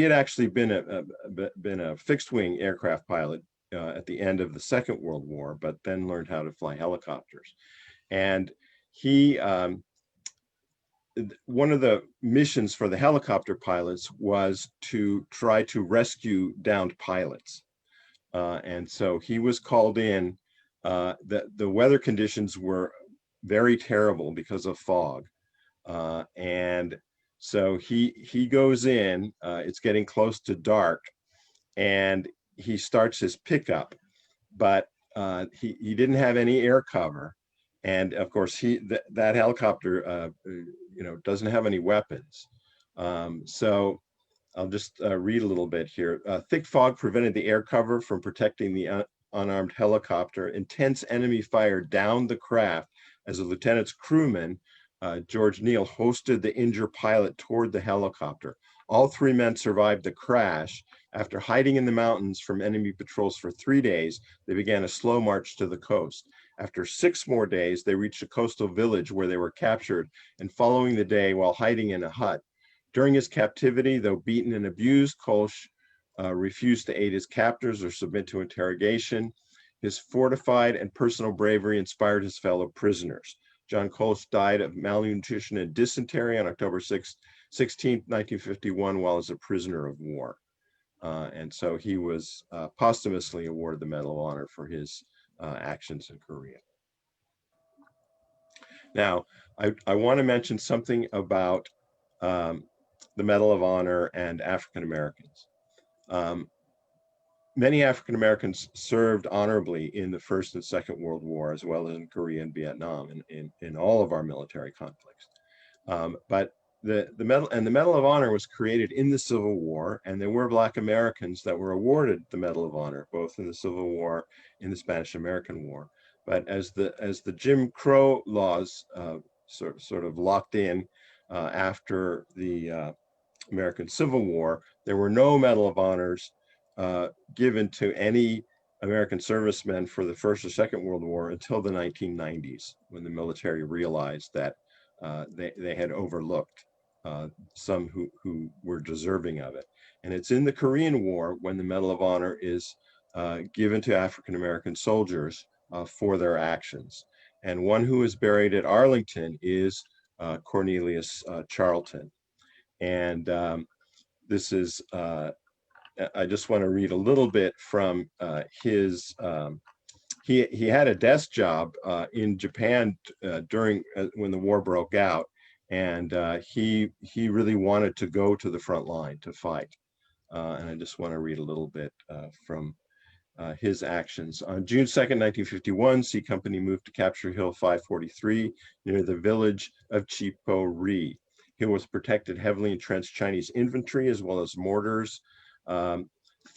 had actually been a fixed-wing aircraft pilot at the end of the Second World War, but then learned how to fly helicopters. And one of the missions for the helicopter pilots was to try to rescue downed pilots. And so he was called in. The weather conditions were very terrible because of fog. And so he goes in, it's getting close to dark, and he starts his pickup, but he didn't have any air cover. And of course, that helicopter, doesn't have any weapons. So I'll just read a little bit here. Thick fog prevented the air cover from protecting the unarmed helicopter. Intense enemy fire downed the craft as the lieutenant's crewman, George Neal, hosted the injured pilot toward the helicopter. All three men survived the crash. After hiding in the mountains from enemy patrols for 3 days, they began a slow march to the coast. After 6 more days, they reached a coastal village where they were captured, and following the day while hiding in a hut. During his captivity, though beaten and abused, Kolsch refused to aid his captors or submit to interrogation. His fortified and personal bravery inspired his fellow prisoners. John Colch died of malnutrition and dysentery on October 16, 1951, while as a prisoner of war. And so he was posthumously awarded the Medal of Honor for his actions in Korea. Now, I want to mention something about the Medal of Honor and African Americans. Many African Americans served honorably in the First and Second World War, as well as in Korea and Vietnam, in all of our military conflicts. But the Medal of Honor was created in the Civil War, and there were Black Americans that were awarded the Medal of Honor, both in the Civil War and the Spanish-American War. But as the Jim Crow laws sort of locked in after the American Civil War, there were no Medal of Honors given to any American servicemen for the First or Second World War until the 1990s, when the military realized that they had overlooked some who were deserving of it. And it's in the Korean War when the Medal of Honor is given to African American soldiers for their actions. And one who is buried at Arlington is Cornelius Charlton. And this is, I just want to read a little bit from his, he had a desk job in Japan during when the war broke out, and he really wanted to go to the front line to fight. And I just want to read a little bit from his actions. On June 2nd, 1951, C Company moved to capture Hill 543 near the village of Chipo-ri. Hill was protected heavily entrenched Chinese infantry as well as mortars.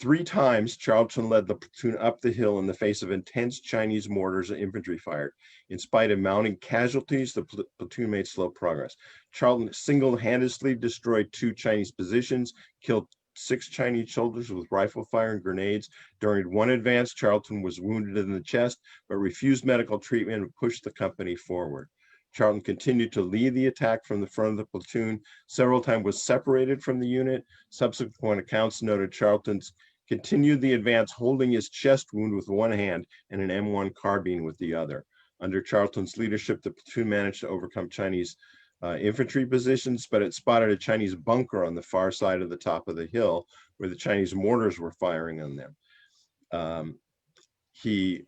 3 times, Charlton led the platoon up the hill in the face of intense Chinese mortars and infantry fire. In spite of mounting casualties, the platoon made slow progress. Charlton single-handedly destroyed 2 Chinese positions, killed 6 Chinese soldiers with rifle fire and grenades. During one advance, Charlton was wounded in the chest, but refused medical treatment and pushed the company forward. Charlton continued to lead the attack from the front of the platoon. Several times was separated from the unit. Subsequent accounts noted Charlton's continued the advance, holding his chest wound with one hand and an M1 carbine with the other. Under Charlton's leadership, the platoon managed to overcome Chinese infantry positions, but it spotted a Chinese bunker on the far side of the top of the hill where the Chinese mortars were firing on them. He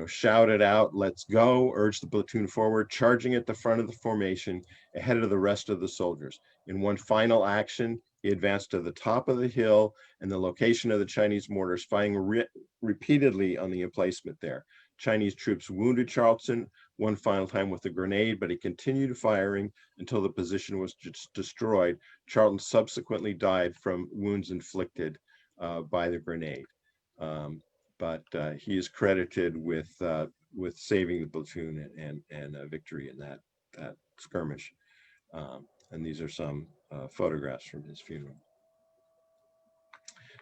shouted out, "Let's go," urged the platoon forward, charging at the front of the formation ahead of the rest of the soldiers. In one final action, he advanced to the top of the hill and the location of the Chinese mortars, firing repeatedly on the emplacement there. Chinese troops wounded Charlton one final time with a grenade, but he continued firing until the position was destroyed. Charlton subsequently died from wounds inflicted by the grenade. But he is credited with saving the platoon and a victory in that skirmish. And these are some photographs from his funeral.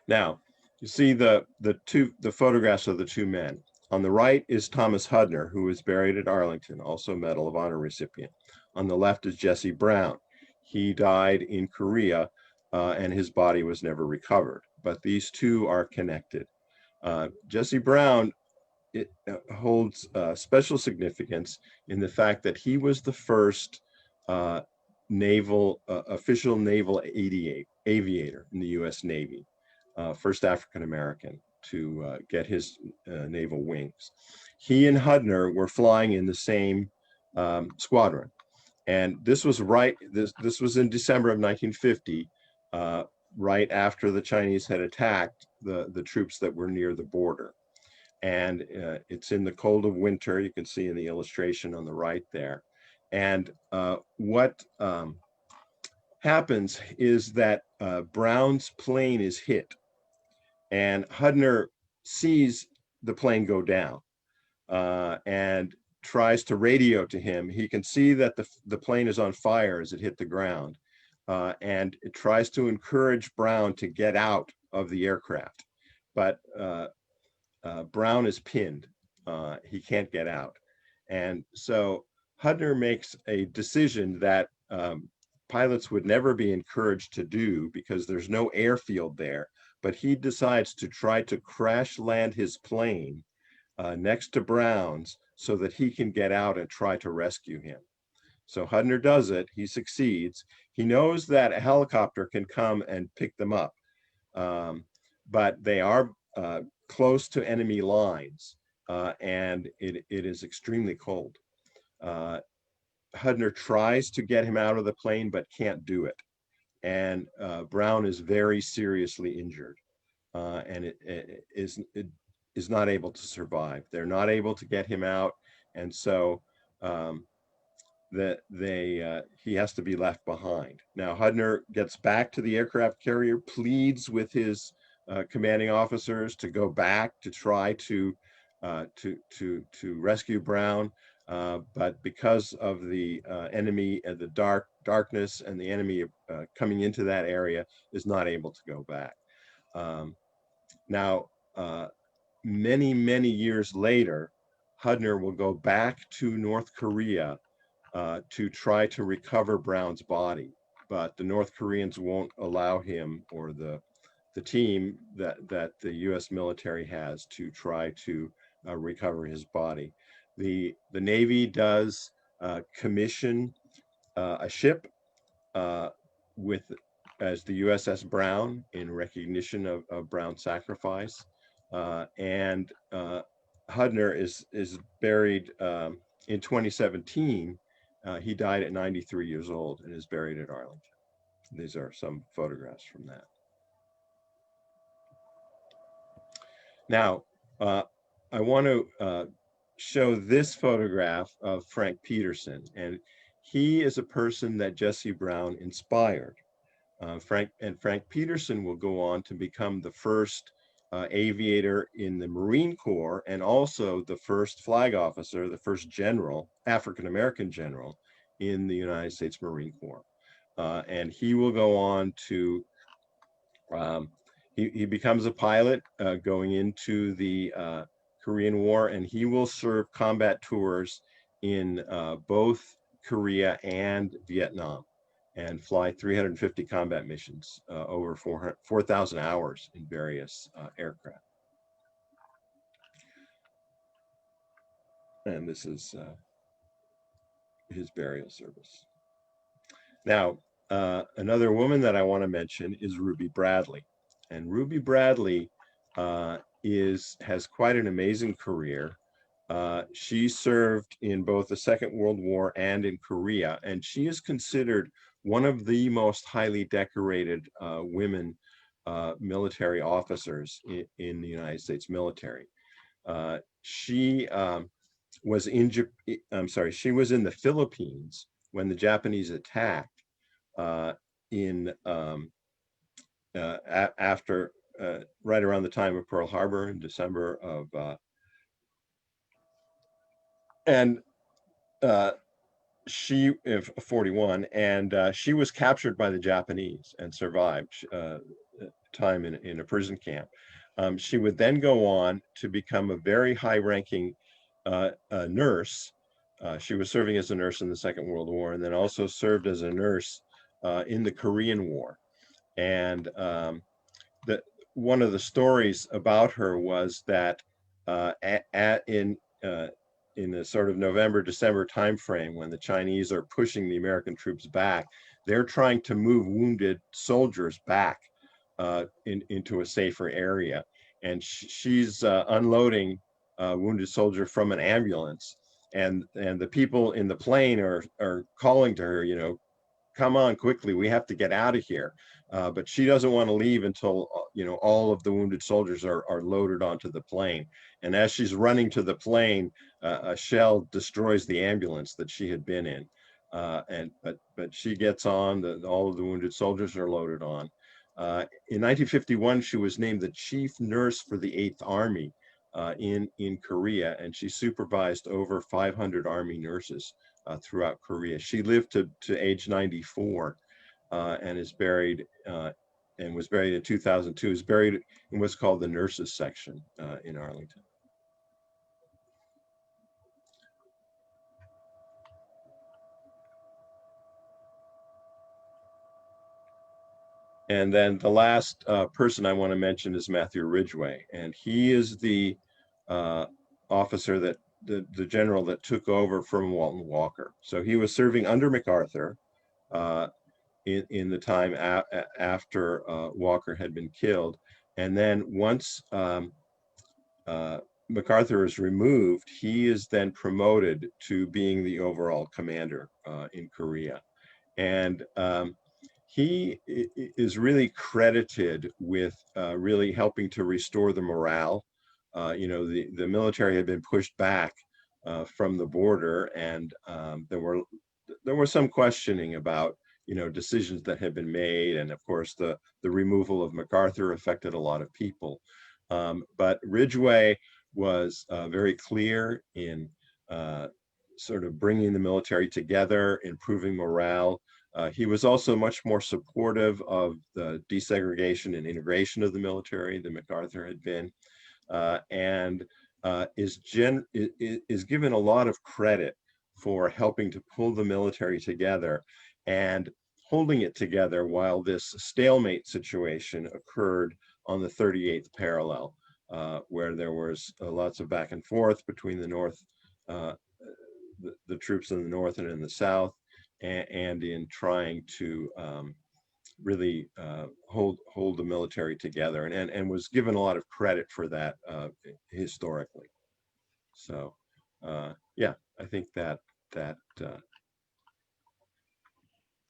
Now, you see the photographs of the 2 men. On the right is Thomas Hudner, who is buried at Arlington, also Medal of Honor recipient. On the left is Jesse Brown. He died in Korea, and his body was never recovered. But these 2 are connected. Jesse Brown holds special significance in the fact that he was the first official naval aviator in the U.S. Navy, first African American to get his naval wings. He and Hudner were flying in the same squadron, and this was this was in December of 1950. Right after the Chinese had attacked the troops that were near the border. And it's in the cold of winter. You can see in the illustration on the right there. And what happens is that Brown's plane is hit, and Hudner sees the plane go down and tries to radio to him. He can see that the plane is on fire as it hit the ground. And it tries to encourage Brown to get out of the aircraft, but Brown is pinned. He can't get out. And so Hudner makes a decision that pilots would never be encouraged to do because there's no airfield there, but he decides to try to crash land his plane next to Brown's so that he can get out and try to rescue him. So Hudner does it. He succeeds. He knows that a helicopter can come and pick them up, but they are close to enemy lines, and it is extremely cold. Hudner tries to get him out of the plane, but can't do it. And Brown is very seriously injured, and it is not able to survive. They're not able to get him out, and so he has to be left behind. Now Hudner gets back to the aircraft carrier, pleads with his commanding officers to go back to try to rescue Brown, but because of the enemy and the darkness and the enemy coming into that area, is not able to go back. Now, many years later, Hudner will go back to North Korea to try to recover Brown's body, but the North Koreans won't allow him, or the team that the U.S. military has, to try to recover his body. The Navy does commission a ship as the USS Brown in recognition of Brown's sacrifice, and Hudner is buried in 2017. He died at 93 years old and is buried at Arlington. These are some photographs from that. Now, I want to show this photograph of Frank Peterson, and he is a person that Jesse Brown inspired. Frank Peterson will go on to become the first aviator in the Marine Corps, and also the first flag officer, the first general, African-American general, in the United States Marine Corps. And he will go on to, he becomes a pilot going into the Korean War, and he will serve combat tours in both Korea and Vietnam, and fly 350 combat missions, over 4,000 hours in various aircraft. And this is his burial service. Now, another woman that I want to mention is Ruby Bradley. And Ruby Bradley has quite an amazing career. She served in both the Second World War and in Korea, and she is considered one of the most highly decorated women military officers in the United States military. She was in the Philippines when the Japanese attacked after right around the time of Pearl Harbor in December of she 41, and she was captured by the Japanese and survived time in a prison camp. She would then go on to become a very high-ranking nurse. She was serving as a nurse in the Second World War, and then also served as a nurse in the Korean War. And one of the stories about her was that in the sort of November, December timeframe, when the Chinese are pushing the American troops back, they're trying to move wounded soldiers back into a safer area. And she's unloading a wounded soldier from an ambulance. And the people in the plane are calling to her, come on quickly, we have to get out of here. But she doesn't want to leave until all of the wounded soldiers are loaded onto the plane. And as she's running to the plane, a shell destroys the ambulance that she had been in. But she gets on. All of the wounded soldiers are loaded on. In 1951, she was named the chief nurse for the 8th Army in Korea, and she supervised over 500 Army nurses throughout Korea. She lived to age 94 and is buried and was buried in 2002. Is buried in what's called the nurses section in Arlington. And then the last person I want to mention is Matthew Ridgeway, and he is the officer that the general that took over from Walton Walker. So he was serving under Macarthur in the time after Walker had been killed, and then once Macarthur is removed, he is then promoted to being the overall commander in Korea. And he is really credited with really helping to restore the morale. The military had been pushed back from the border, and there were some questioning about decisions that had been made, and of course the removal of Macarthur affected a lot of people. But Ridgeway was very clear in sort of bringing the military together, improving morale. He was also much more supportive of the desegregation and integration of the military than Macarthur had been, and is given a lot of credit for helping to pull the military together and holding it together while this stalemate situation occurred on the 38th parallel, where there was lots of back and forth between the North, the troops in the North and in the South, and in trying to really hold the military together, and was given a lot of credit for that historically. So yeah, I think that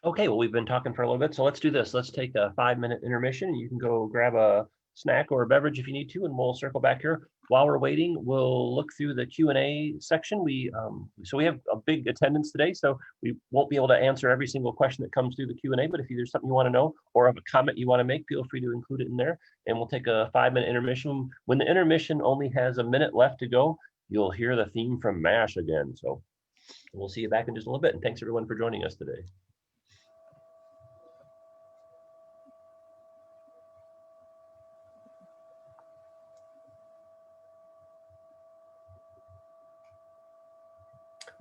Okay, well, we've been talking for a little bit, so let's do this. Let's take a 5-minute intermission. You can go grab a snack or a beverage if you need to, and we'll circle back here. While we're waiting, we'll look through the Q&A section. So we have a big attendance today, so we won't be able to answer every single question that comes through the Q&A, but if there's something you want to know or have a comment you want to make, feel free to include it in there, and we'll take a 5-minute intermission. When the intermission only has a minute left to go, you'll hear the theme from MASH again. So we'll see you back in just a little bit, and thanks everyone for joining us today.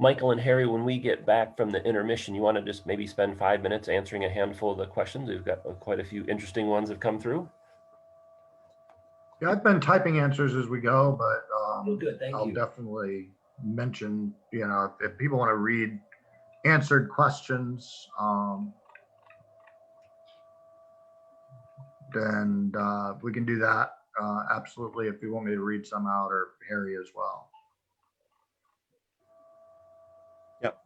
Michael and Harry, when we get back from the intermission, you want to just maybe spend 5 minutes answering a handful of the questions? We've got quite a few interesting ones that have come through. Yeah, I've been typing answers as we go, but Oh, good, thank I'll you. definitely mention, if people want to read answered questions, then we can do that. Absolutely, if you want me to read some out, or Harry as well. Yep.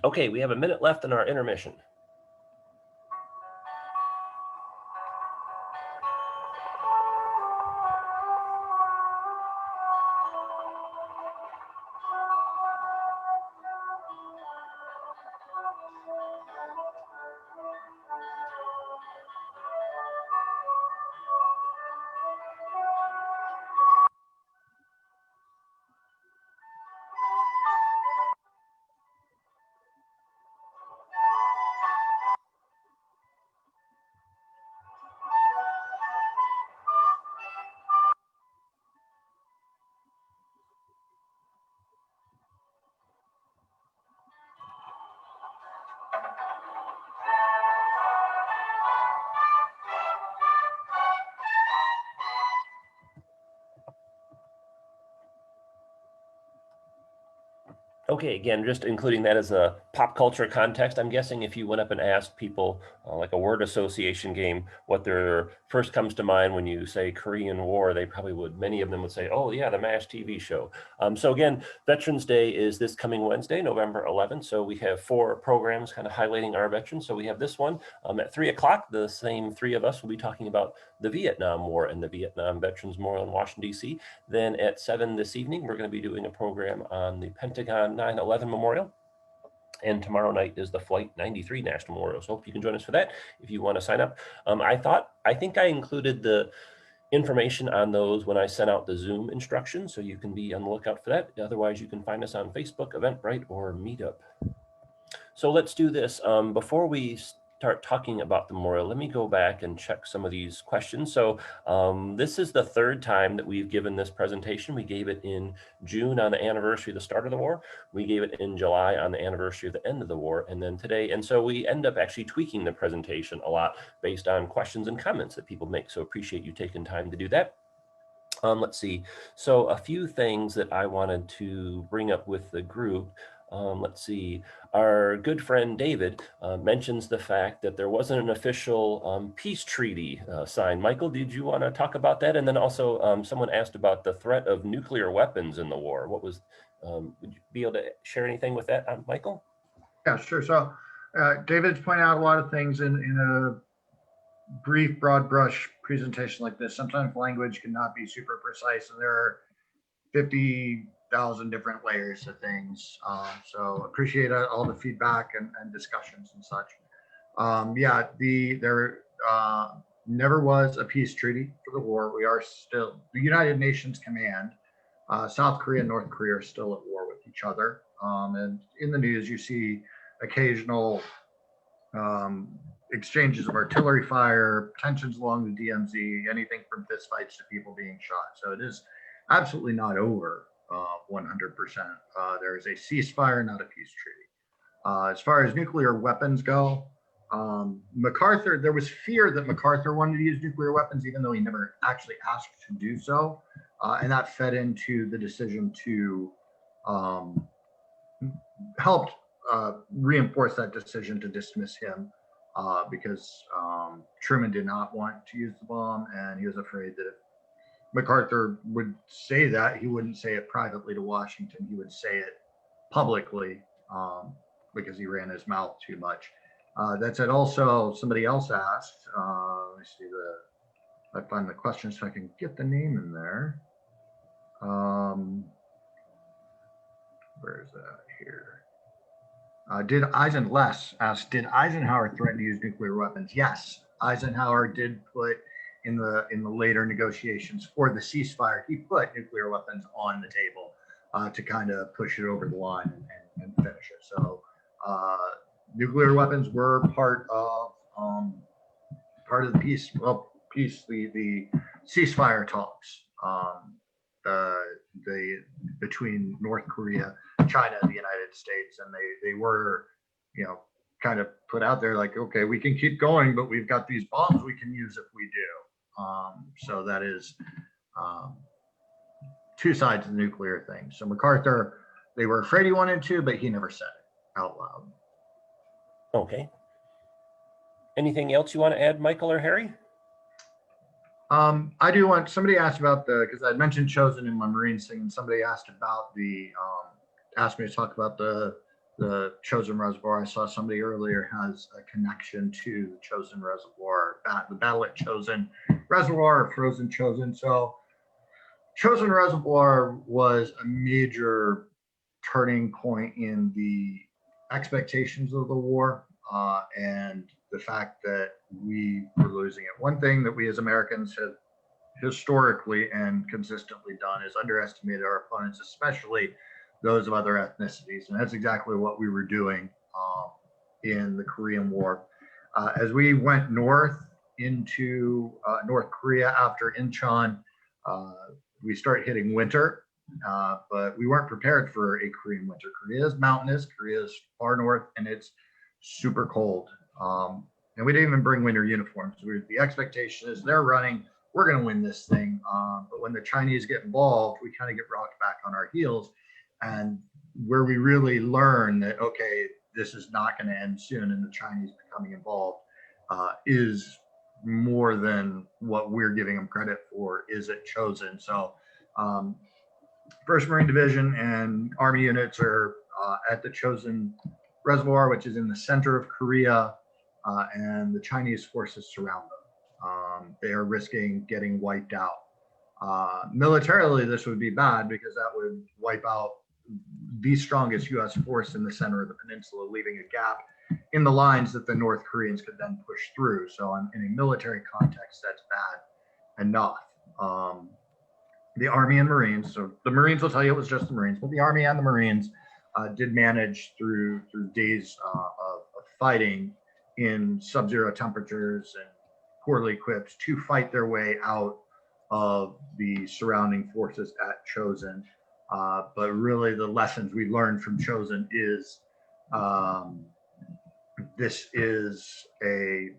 Okay, we have a minute left in our intermission. Okay, again, just including that as a pop culture context, I'm guessing if you went up and asked people, like a word association game, what their first comes to mind when you say Korean War, they probably would, many of them would say, oh yeah, the MASH TV show. So again, Veterans Day is this coming Wednesday, November 11th. So we have 4 programs kind of highlighting our veterans. So we have this one at 3 o'clock, the same 3 of us will be talking about the Vietnam War and the Vietnam Veterans Memorial in Washington, D.C. Then at 7 this evening, we're going to be doing a program on the Pentagon 9/11 Memorial. And tomorrow night is the Flight 93 National Memorial. So hope you can join us for that if you want to sign up. I think I included the information on those when I sent out the Zoom instructions, so you can be on the lookout for that. Otherwise, you can find us on Facebook, Eventbrite, or Meetup. So let's do this. Before we start talking about the memorial, let me go back and check some of these questions. So this is the 3rd time that we've given this presentation. We gave it in June on the anniversary of the start of the war. We gave it in July on the anniversary of the end of the war, and then today. And so we end up actually tweaking the presentation a lot based on questions and comments that people make. So appreciate you taking time to do that. Let's see. So a few things that I wanted to bring up with the group. Let's see, our good friend David mentions the fact that there wasn't an official peace treaty signed. Michael, did you want to talk about that? And then also someone asked about the threat of nuclear weapons in the war. What was, would you be able to share anything with that, Michael? Yeah, sure. So David's pointed out a lot of things in a brief, broad brush presentation like this. Sometimes language cannot be super precise, and there are 50,000 different layers of things. So appreciate all the feedback and discussions and such. Yeah, there never was a peace treaty for the war. We are still, the United Nations Command, South Korea and North Korea are still at war with each other. And in the news, you see occasional exchanges of artillery fire, tensions along the DMZ, anything from fistfights to people being shot. So it is absolutely not over 100%. There is a ceasefire, not a peace treaty. As far as nuclear weapons go, Macarthur, there was fear that Macarthur wanted to use nuclear weapons, even though he never actually asked to do so. And that fed into the decision to help reinforce that decision to dismiss him because Truman did not want to use the bomb, and he was afraid that if MacArthur would say that, he wouldn't say it privately to Washington. He would say it publicly because he ran his mouth too much. That said, also somebody else asked, let me see I find the question so I can get the name in there. Where is that here? Did Eisenhower threaten to use nuclear weapons? Yes, Eisenhower did put in the later negotiations for the ceasefire, he put nuclear weapons on the table to kind of push it over the line and finish it. So nuclear weapons were part of the peace. Well, the ceasefire talks. Between North Korea, China, and the United States, and they were, kind of put out there like, okay, we can keep going, but we've got these bombs we can use if we do. So that is two sides of the nuclear thing. So MacArthur, they were afraid he wanted to, but he never said it out loud. Okay. Anything else you want to add, Michael or Harry? I do want, somebody asked about because I mentioned Chosen in my Marines thing, and somebody asked about asked me to talk about the the Chosin Reservoir. I saw somebody earlier has a connection to the Chosin Reservoir, the Battle at Chosin Reservoir, or Frozen Chosin. So Chosin Reservoir was a major turning point in the expectations of the war, and the fact that we were losing it. One thing that we as Americans have historically and consistently done is underestimated our opponents, especially those of other ethnicities. And that's exactly what we were doing in the Korean War. As we went north into North Korea after Incheon, we started hitting winter, but we weren't prepared for a Korean winter. Korea is mountainous, Korea is far north, and it's super cold. And we didn't even bring winter uniforms. The expectation is they're running, we're going to win this thing. But when the Chinese get involved, we kind of get rocked back on our heels. And where we really learn that, okay, this is not going to end soon, and the Chinese becoming involved is more than what we're giving them credit for is at Chosin. So 1st Marine Division and Army units are at the Chosin Reservoir, which is in the center of Korea, and the Chinese forces surround them. They are risking getting wiped out. Militarily, this would be bad because that would wipe out the strongest U.S. force in the center of the peninsula, leaving a gap in the lines that the North Koreans could then push through. So in a military context, that's bad enough. The Army and Marines, so the Marines will tell you it was just the Marines, but the Army and the Marines did manage through days of fighting in sub-zero temperatures and poorly equipped to fight their way out of the surrounding forces at Chosin. But really the lessons we learned from Chosin is this is a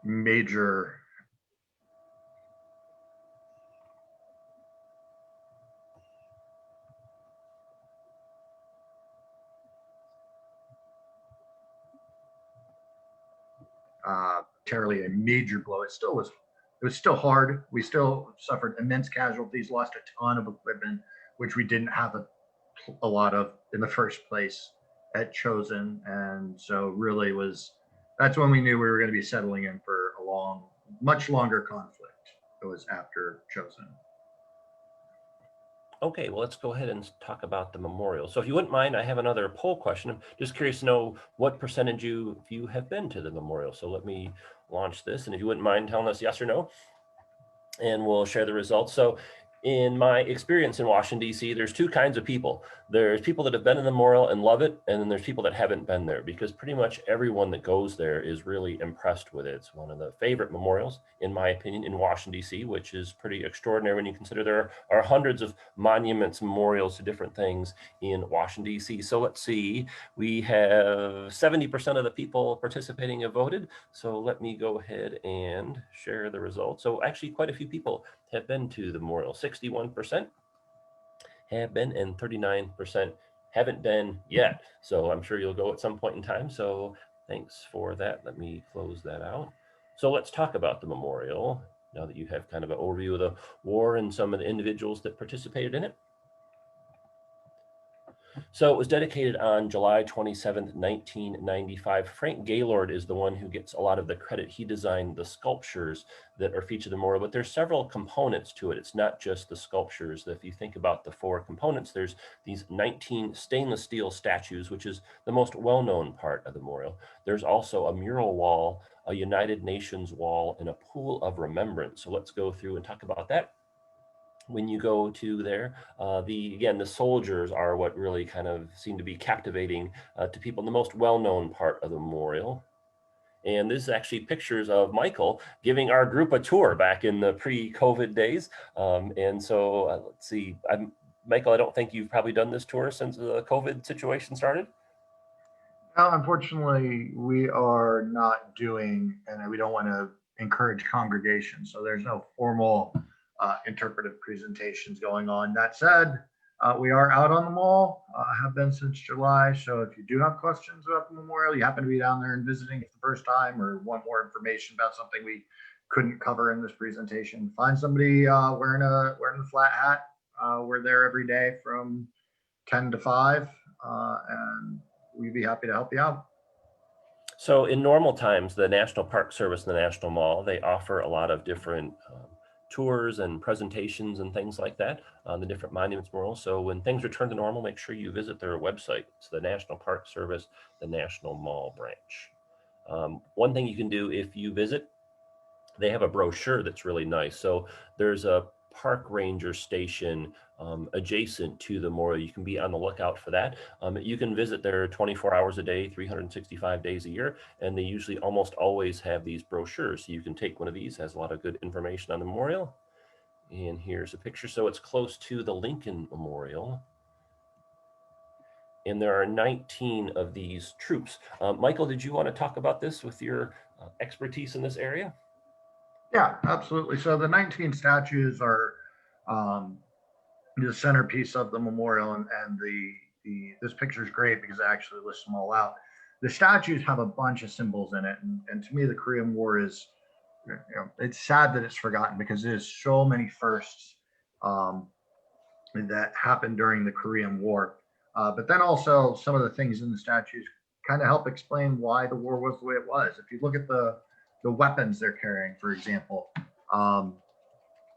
major terribly a major blow. It was still hard. We still suffered immense casualties, lost a ton of equipment, which we didn't have a lot of in the first place at Chosin. And so really that's when we knew we were going to be settling in for a much longer conflict. It was after Chosin. Okay, well, let's go ahead and talk about the memorial. So if you wouldn't mind, I have another poll question. I'm just curious to know what percentage of you have been to the memorial. So let me launch this. And if you wouldn't mind telling us yes or no, and we'll share the results. So in my experience in Washington, D.C., there's two kinds of people. There's people that have been in the memorial and love it, and then there's people that haven't been there, because pretty much everyone that goes there is really impressed with it. It's one of the favorite memorials, in my opinion, in Washington, D.C., which is pretty extraordinary when you consider there are hundreds of monuments, memorials to different things in Washington, D.C. So let's see, we have 70% of the people participating have voted. So let me go ahead and share the results. So actually quite a few people have been to the memorial. 61% have been and 39% haven't been yet. So I'm sure you'll go at some point in time. So thanks for that. Let me close that out. So let's talk about the memorial now that you have kind of an overview of the war and some of the individuals that participated in it. So it was dedicated on July 27th, 1995. Frank Gaylord is the one who gets a lot of the credit. He designed the sculptures that are featured in the memorial, but there's several components to it. It's not just the sculptures. If you think about the 4 components, there's these 19 stainless steel statues, which is the most well-known part of the memorial. There's also a mural wall, a United Nations wall, and a pool of remembrance. So let's go through and talk about that. When you go to there, again, the soldiers are what really kind of seem to be captivating to people, the most well-known part of the memorial. And this is actually pictures of Michael giving our group a tour back in the pre-COVID days. And so let's see, Michael, I don't think you've probably done this tour since the COVID situation started. No, unfortunately, we are not doing, and we don't want to encourage congregation. So there's no formal interpretive presentations going on. That said, we are out on the mall, have been since July. So if you do have questions about the memorial, you happen to be down there and visiting for the first time, or want more information about something we couldn't cover in this presentation, find somebody wearing a flat hat. We're there every day from 10 to 5. and we'd be happy to help you out. So in normal times, the National Park Service and the National Mall, they offer a lot of different tours and presentations and things like that on the different monuments memorials. So when things return to normal, make sure you visit their website. It's the National Park Service, the National Mall branch. One thing you can do if you visit, they have a brochure that's really nice. So there's a park ranger station adjacent to the memorial. You can be on the lookout for that. You can visit there 24 hours a day, 365 days a year, and they usually almost always have these brochures. So you can take one of these, has a lot of good information on the memorial. And here's a picture. So it's close to the Lincoln Memorial. And there are 19 of these troops. Michael, did you want to talk about this with your expertise in this area? Yeah, absolutely. So the 19 statues are the centerpiece of the memorial, and this picture is great because I actually list them all out. The statues have a bunch of symbols in it, and to me, the Korean War is, it's sad that it's forgotten because there's so many firsts that happened during the Korean War. But then also some of the things in the statues kind of help explain why the war was the way it was. If you look at the weapons they're carrying, for example,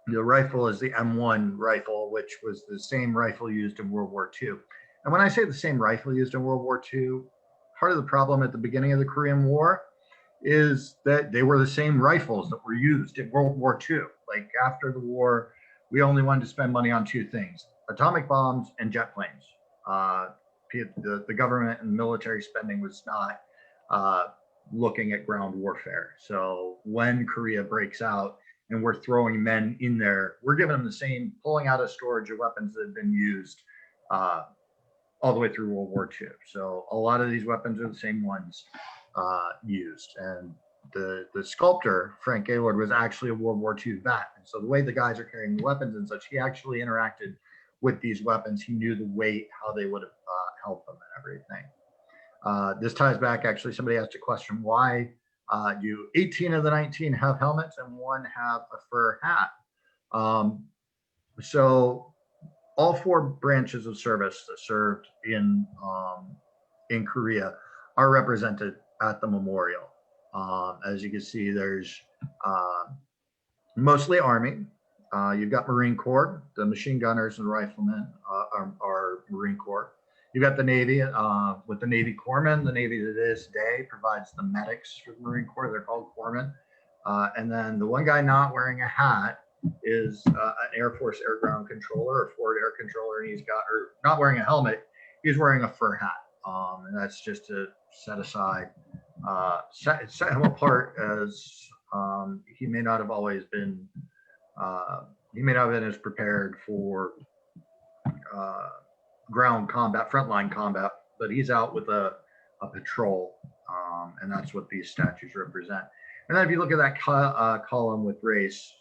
the rifle is the M1 rifle, which was the same rifle used in World War II. And when I say the same rifle used in World War II, part of the problem at the beginning of the Korean War is that they were the same rifles that were used in World War II. Like after the war, we only wanted to spend money on two things: atomic bombs and jet planes. The government and military spending was not looking at ground warfare. So when Korea breaks out and we're throwing men in there, we're giving them the same, pulling out of storage of weapons that have been used all the way through World War II. So a lot of these weapons are the same ones used. And the sculptor, Frank Gaylord, was actually a World War II vet. And so the way the guys are carrying the weapons and such, he actually interacted with these weapons. He knew the weight, how they would have helped them and everything. This ties back, actually, somebody asked a question, why do 18 of the 19 have helmets and one have a fur hat? So all four branches of service that served in Korea are represented at the memorial. As you can see, there's mostly Army. You've got Marine Corps. The machine gunners and riflemen are Marine Corps. You've got the Navy with the Navy Corpsmen. The Navy to this day provides the medics for the Marine Corps. They're called corpsmen. And then the one guy not wearing a hat is an Air Force Air Ground Controller or Forward Air Controller, and he's got, or not wearing a helmet, he's wearing a fur hat. And that's just to set him apart as he may not have always been, he may not have been as prepared for ground combat, frontline combat, but he's out with a patrol, and that's what these statues represent. And then if you look at that column with race,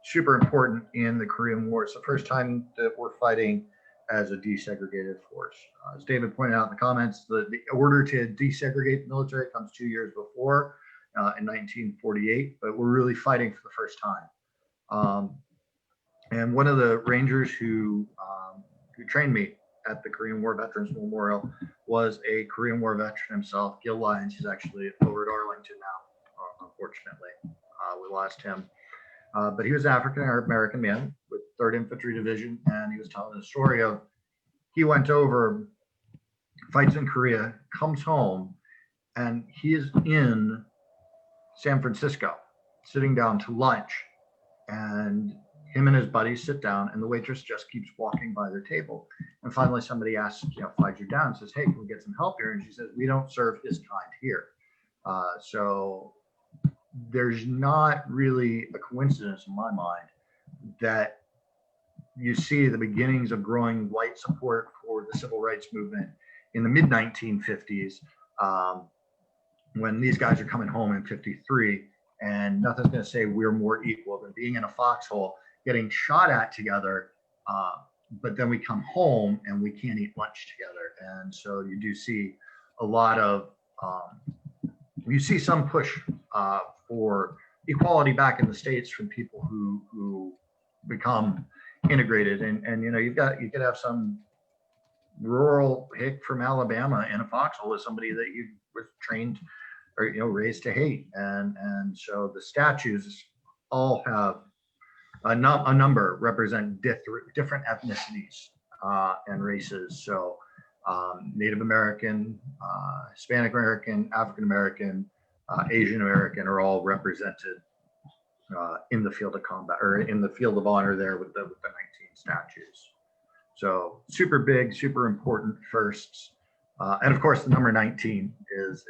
super important in the Korean War. It's the first time that we're fighting as a desegregated force. As David pointed out in the comments, the order to desegregate the military comes 2 years before, in 1948, but we're really fighting for the first time. And one of the Rangers who trained me at the Korean War Veterans Memorial was a Korean War veteran himself, Gil Lyons. He's actually over at Arlington now, unfortunately. We lost him. But he was an African-American man with 3rd Infantry Division, and he was telling the story of he went over, fights in Korea, comes home, and he is in San Francisco sitting down to lunch, and him and his buddies sit down, and the waitress just keeps walking by their table. And finally, somebody asks, flags her down and says, "Hey, can we get some help here?" And she says, "We don't serve his kind here." So there's not really a coincidence in my mind that you see the beginnings of growing white support for the civil rights movement in the mid 1950s, when these guys are coming home in 53, and nothing's going to say we're more equal than being in a foxhole, getting shot at together, but then we come home and we can't eat lunch together. And so you do see a lot of, you see some push for equality back in the States from people who become integrated. And you could have some rural hick from Alabama in a foxhole is somebody that you were trained or, you know, raised to hate. And so the statues all have a number represent different ethnicities and races. So Native American, Hispanic American, African American, Asian American are all represented in the field of combat, or in the field of honor there with the 19 statues. So super big, super important firsts. And of course, the number 19 is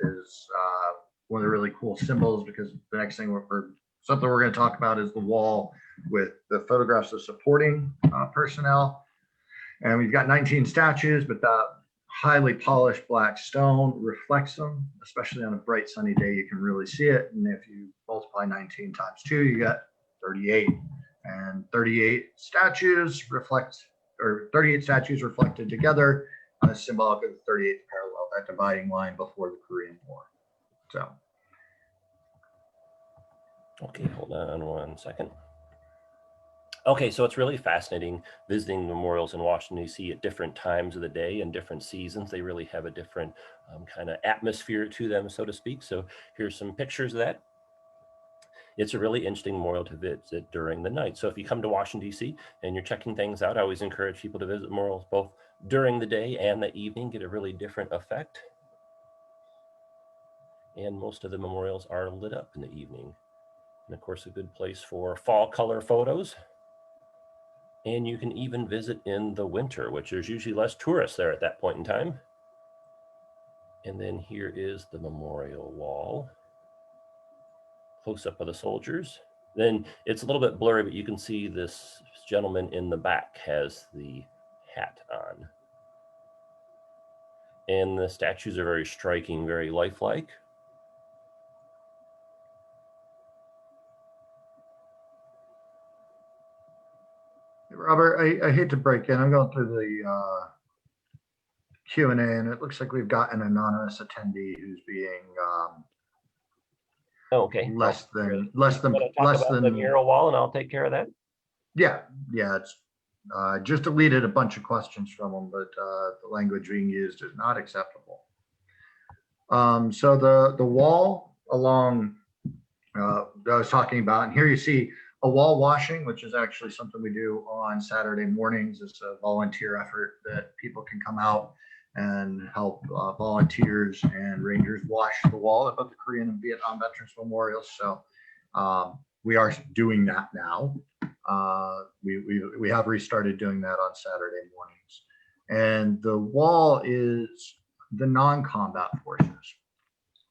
one of the really cool symbols, because the next thing something we're going to talk about is the wall with the photographs of supporting personnel. And we've got 19 statues, but that highly polished black stone reflects them, especially on a bright sunny day. You can really see it. And if you multiply 19 times 2, you get 38. And 38 statues reflected together symbolic of the 38th parallel, that dividing line before the Korean War. So. Okay, hold on one second. Okay, so it's really fascinating visiting memorials in Washington, D.C. at different times of the day and different seasons. They really have a different kind of atmosphere to them, so to speak. So here's some pictures of that. It's a really interesting memorial to visit during the night. So if you come to Washington, D.C. and you're checking things out, I always encourage people to visit memorials both during the day and the evening, get a really different effect. And most of the memorials are lit up in the evening. And of course, a good place for fall color photos. And you can even visit in the winter, which there's usually less tourists there at that point in time. And then here is the memorial wall. Close up of the soldiers. Then it's a little bit blurry, but you can see this gentleman in the back has the hat on. And the statues are very striking, very lifelike. Robert, I hate to break in. I'm going through the Q&A, and it looks like we've got an anonymous attendee who's being Okay. less than the mural wall, and I'll take care of that. Yeah. It's just deleted a bunch of questions from them, but the language being used is not acceptable. So the wall along that I was talking about, and here you see a wall washing, which is actually something we do on Saturday mornings. It's a volunteer effort that people can come out and help volunteers and rangers wash the wall above the Korean and Vietnam Veterans Memorials. So we are doing that now. We have restarted doing that on Saturday mornings. And the wall is the non-combat forces,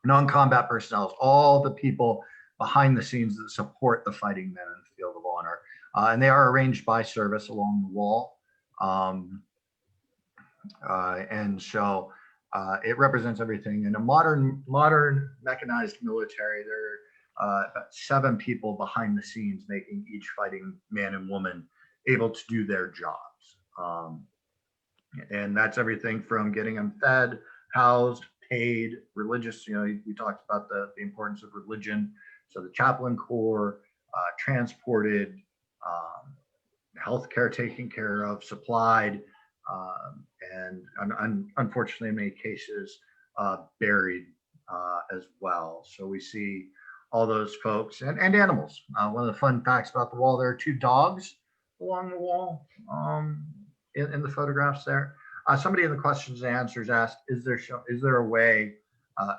non-combat personnel, all the people behind the scenes that support the fighting men in the field of honor. And they are arranged by service along the wall. And so it represents everything. In a modern mechanized military, there are about 7 people behind the scenes making each fighting man and woman able to do their jobs. And that's everything from getting them fed, housed, paid, religious. You know, we talked about the importance of religion. So the chaplain corps, transported, healthcare taken care of, supplied, and unfortunately in many cases buried as well. So we see all those folks and animals. One of the fun facts about the wall, there are 2 dogs along the wall in the photographs there. Somebody in the questions and answers asked, is there a way,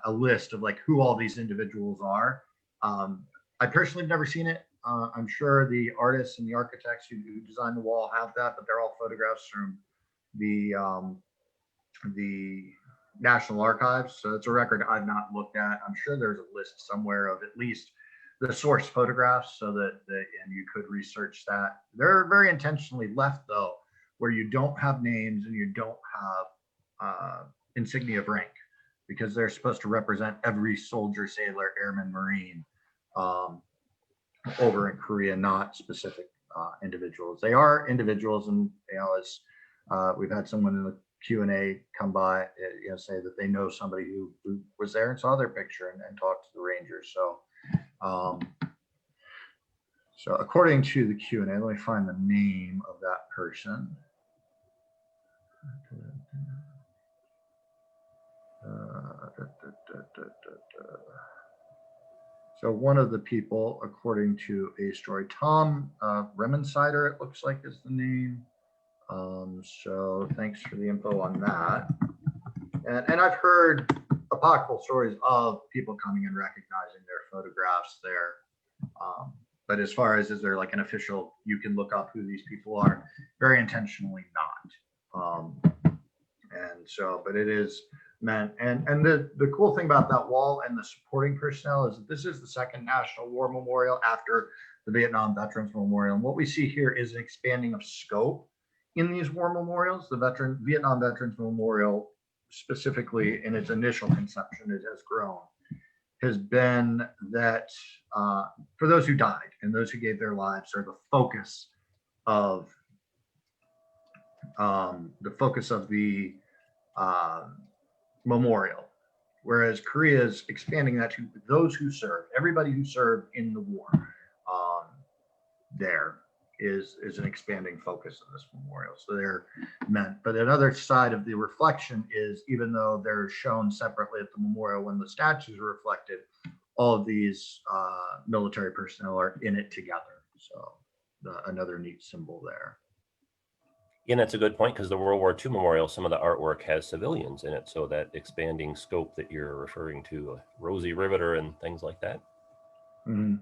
a list of like who all these individuals are? I personally have never seen it. I'm sure the artists and the architects who designed the wall have that, but they're all photographs from the National Archives. So it's a record I've not looked at. I'm sure there's a list somewhere of at least the source photographs, so that and you could research that. They're very intentionally left though, where you don't have names and you don't have insignia of rank, because they're supposed to represent every soldier, sailor, airman, Marine over in Korea, not specific individuals. They are individuals, and you know, as we've had someone in the Q&A come by, you know, say that they know somebody who was there and saw their picture and talked to the Rangers. So, so according to the Q&A, let me find the name of that person. So one of the people, according to a story, Tom Remensider, it looks like is the name. So thanks for the info on that. And I've heard apocryphal stories of people coming and recognizing their photographs there. But as far as is there like an official, you can look up who these people are, very intentionally not. And so, but it is meant, and the cool thing about that wall and the supporting personnel is that this is the second National War Memorial after the Vietnam Veterans Memorial. And what we see here is an expanding of scope in these war memorials. The Vietnam Veterans Memorial, specifically in its initial conception, it has grown, has been that for those who died and those who gave their lives are the focus of the memorial, whereas Korea is expanding that to those who served, everybody who served in the war. There is an expanding focus of this memorial. So they're meant, but another side of the reflection is, even though they're shown separately at the memorial when the statues are reflected, all of these military personnel are in it together. So another neat symbol there. And that's a good point, because the World War II memorial, some of the artwork has civilians in it. So that expanding scope that you're referring to, Rosie Riveter and things like that. Mm-hmm.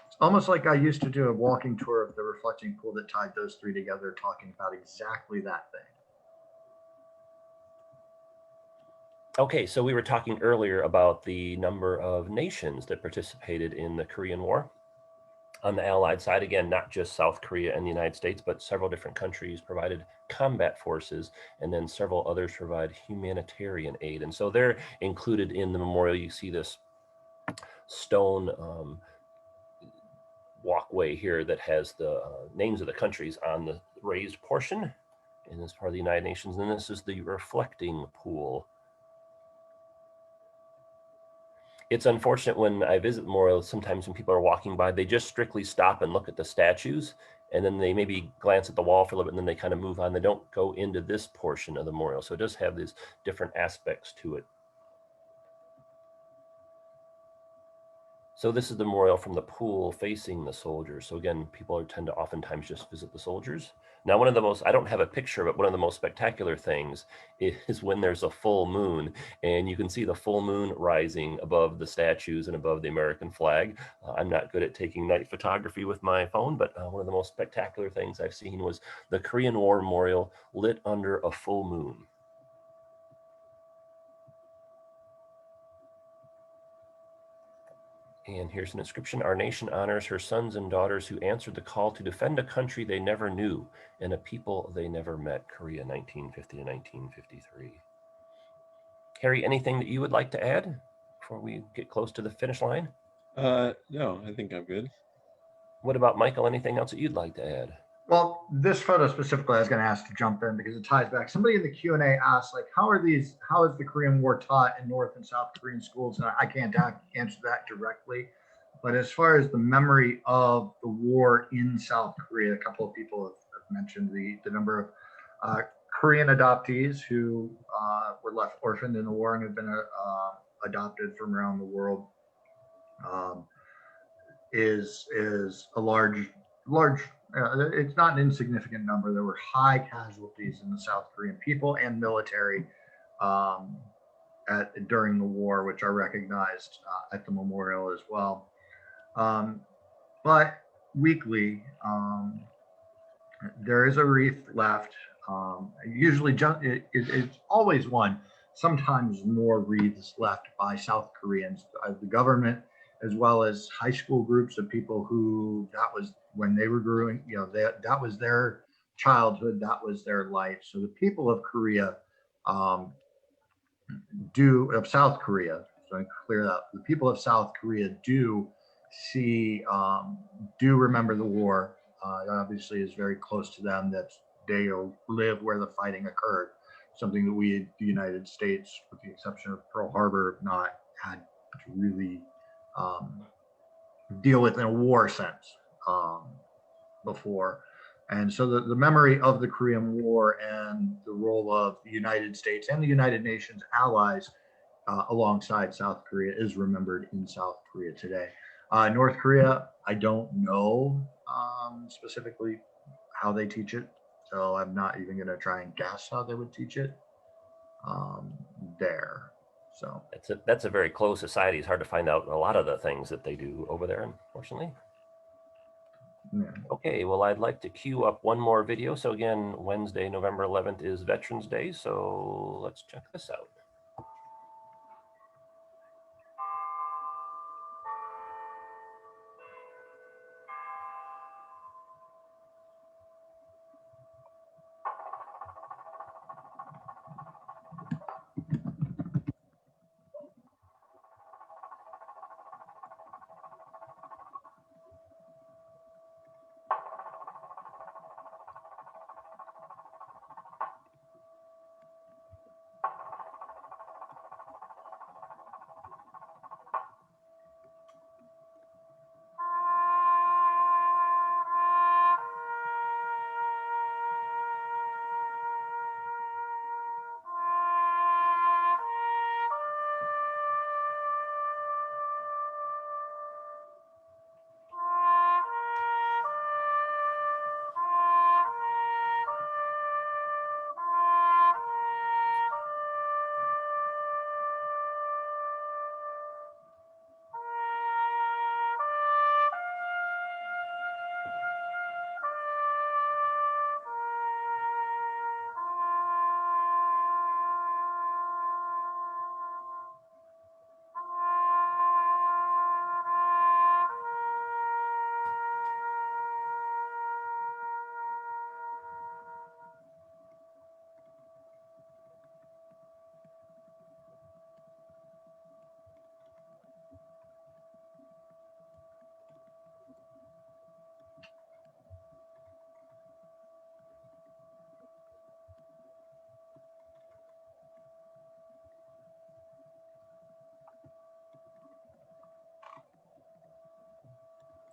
It's almost like I used to do a walking tour of the reflecting pool that tied those three together, talking about exactly that thing. Okay, so we were talking earlier about the number of nations that participated in the Korean War. On the Allied side, again, not just South Korea and the United States, but several different countries provided combat forces, and then several others provide humanitarian aid. And so they're included in the memorial. You see this stone walkway here that has the names of the countries on the raised portion, and this part of the United Nations. And this is the reflecting pool. It's unfortunate when I visit the memorial, sometimes when people are walking by, they just strictly stop and look at the statues, and then they maybe glance at the wall for a little bit, and then they kind of move on. They don't go into this portion of the memorial. So it does have these different aspects to it. So this is the memorial from the pool facing the soldiers. So again, people tend to oftentimes just visit the soldiers. Now, one of the most, I don't have a picture, but one of the most spectacular things is when there's a full moon, and you can see the full moon rising above the statues and above the American flag. I'm not good at taking night photography with my phone, but one of the most spectacular things I've seen was the Korean War Memorial lit under a full moon. And here's an inscription. Our nation honors her sons and daughters who answered the call to defend a country they never knew and a people they never met. Korea, 1950 to 1953. Harry, anything that you would like to add before we get close to the finish line? No, I think I'm good. What about Michael? Anything else that you'd like to add? Well, this photo specifically, I was going to ask to jump in because it ties back. Somebody in the Q&A asked, like, how is the Korean War taught in North and South Korean schools? And I can't answer that directly. But as far as the memory of the war in South Korea, a couple of people have mentioned the number of Korean adoptees who were left orphaned in the war and have been adopted from around the world is a large. It's not an insignificant number. There were high casualties in the South Korean people and military during the war, which are recognized at the memorial as well. But weekly, there is a wreath left. Usually, it's always one. Sometimes more wreaths left by South Koreans, the government, as well as high school groups of people who that was when they were growing. You know, that was their childhood. That was their life. So the people of Korea, of South Korea. So I clear that the people of South Korea do remember the war. It obviously is very close to them that they live where the fighting occurred, something that we, the United States, with the exception of Pearl Harbor, have not had to really deal with in a war sense before. And so the memory of the Korean War and the role of the United States and the United Nations allies alongside South Korea is remembered in South Korea today. North Korea, I don't know specifically how they teach it, so I'm not even going to try and guess how they would teach it there. So that's a very closed society. It's hard to find out a lot of the things that they do over there, unfortunately. yeah. Okay, well, I'd like to queue up one more video. So again, Wednesday, November 11th is Veterans Day. So let's check this out.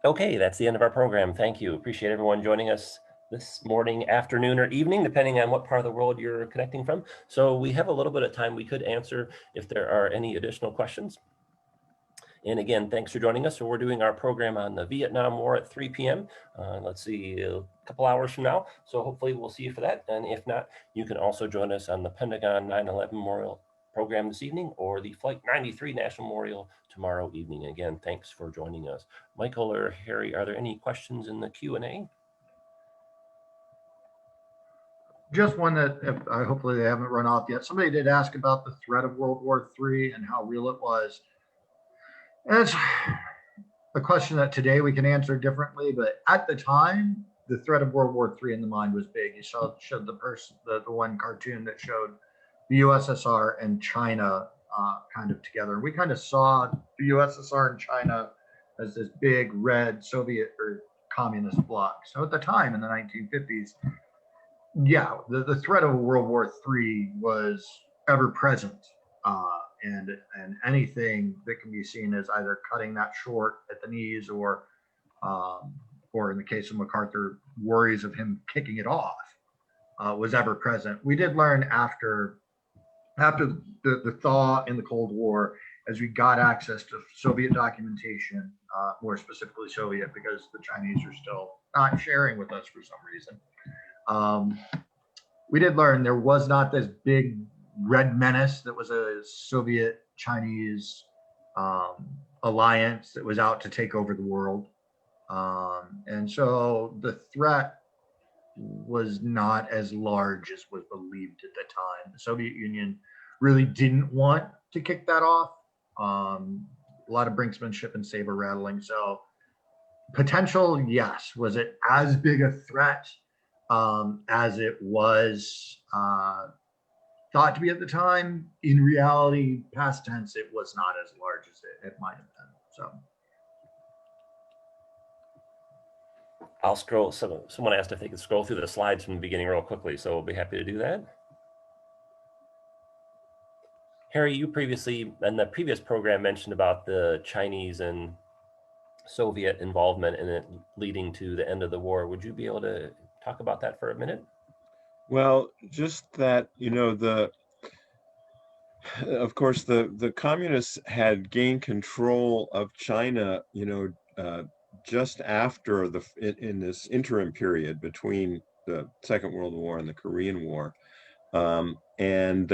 Okay, that's the end of our program. Thank you. Appreciate everyone joining us this morning, afternoon, or evening, depending on what part of the world you're connecting from. So we have a little bit of time we could answer if there are any additional questions. And again, thanks for joining us. So we're doing our program on the Vietnam War at 3 p.m. Let's see, a couple hours from now. So hopefully we'll see you for that. And if not, you can also join us on the Pentagon 9/11 Memorial program this evening or the Flight 93 National Memorial tomorrow evening. Again, thanks for joining us. Michael or Harry, are there any questions in the Q&A? Just one that hopefully they haven't run off yet. Somebody did ask about the threat of World War III and how real it was. And it's a question that today we can answer differently, but at the time, the threat of World War III in the mind was big. You showed the one cartoon that showed the USSR and China kind of together. We kind of saw the USSR and China as this big red Soviet or communist bloc. So at the time in the 1950s, yeah, the threat of World War III was ever present. And anything that can be seen as either cutting that short at the knees or in the case of Macarthur, worries of him kicking it off was ever present. We did learn after the thaw in the Cold War, as we got access to Soviet documentation, more specifically Soviet, because the Chinese are still not sharing with us for some reason. We did learn there was not this big red menace that was a Soviet-Chinese alliance that was out to take over the world. And so the threat was not as large as was believed at the time. The Soviet Union really didn't want to kick that off. A lot of brinksmanship and saber rattling. So potential, yes. Was it as big a threat as it was thought to be at the time? In reality, past tense, it was not as large as it might have been. So I'll scroll. Someone asked if they could scroll through the slides from the beginning real quickly, so we'll be happy to do that. Harry, you previously, in the previous program, mentioned about the Chinese and Soviet involvement and it leading to the end of the war. Would you be able to talk about that for a minute? Well, just that, Of course, the communists had gained control of China, just after in this interim period between the Second World War and the Korean War. And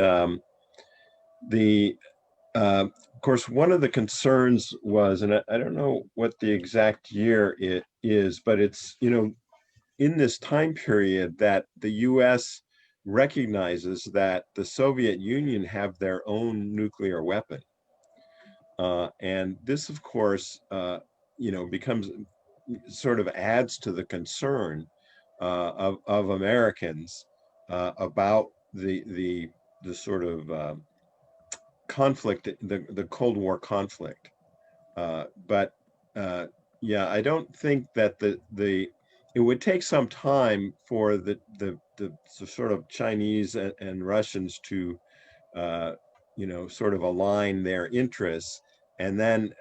of course, one of the concerns was, and I don't know what the exact year it is, but it's, in this time period that the US recognizes that the Soviet Union have their own nuclear weapon. And this, of course, becomes sort of adds to the concern of Americans about the sort of conflict, the Cold War conflict. But yeah, I don't think that it would take some time for the sort of Chinese and Russians to sort of align their interests. And then,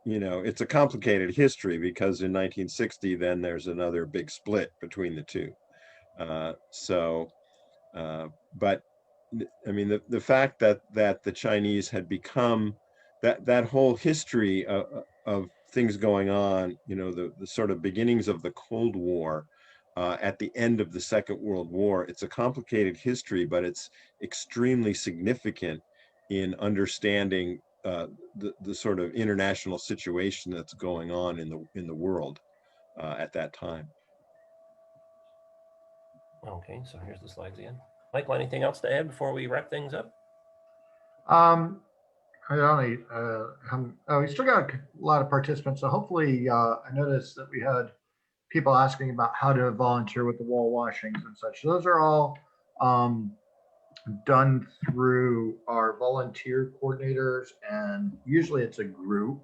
it's a complicated history because in 1960, then there's another big split between the two. But I mean, the fact that the Chinese had become that whole history of things going on, the sort of beginnings of the Cold War, at the end of the Second World War, it's a complicated history, but it's extremely significant in understanding the sort of international situation that's going on in the world at that time. Okay, so here's the slides again. Michael, anything else to add before we wrap things up? We still got a lot of participants, so hopefully I noticed that we had people asking about how to volunteer with the wall washings and such. Those are all done through our volunteer coordinators, and usually it's a group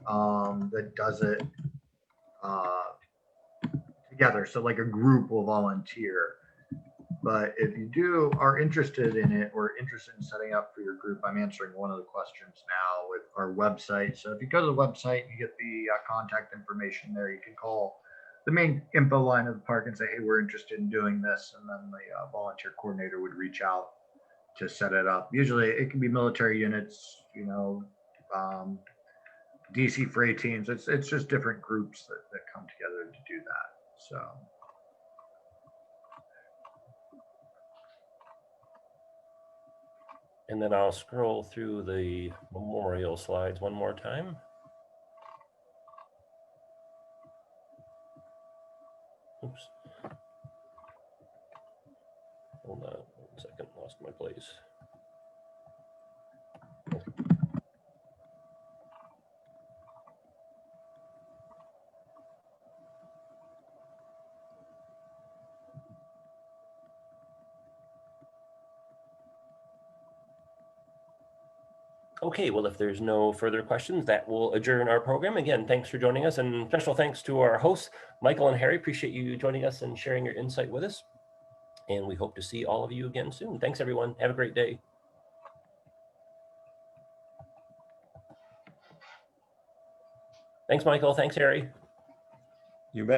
that does it together. So like a group will volunteer. But if you are interested in it or interested in setting up for your group, I'm answering one of the questions now with our website. So if you go to the website, you get the contact information there. You can call the main info line of the park and say, hey, we're interested in doing this. And then the volunteer coordinator would reach out to set it up. Usually it can be military units, DC freight teams. It's just different groups that come together to do that. So. And then I'll scroll through the memorial slides one more time. Oops. Hold on 1 second, lost my place. Okay, well, if there's no further questions, that will adjourn our program. Again, thanks for joining us, and special thanks to our hosts, Michael and Harry. Appreciate you joining us and sharing your insight with us. And we hope to see all of you again soon. Thanks, everyone. Have a great day. Thanks, Michael. Thanks, Harry. You bet.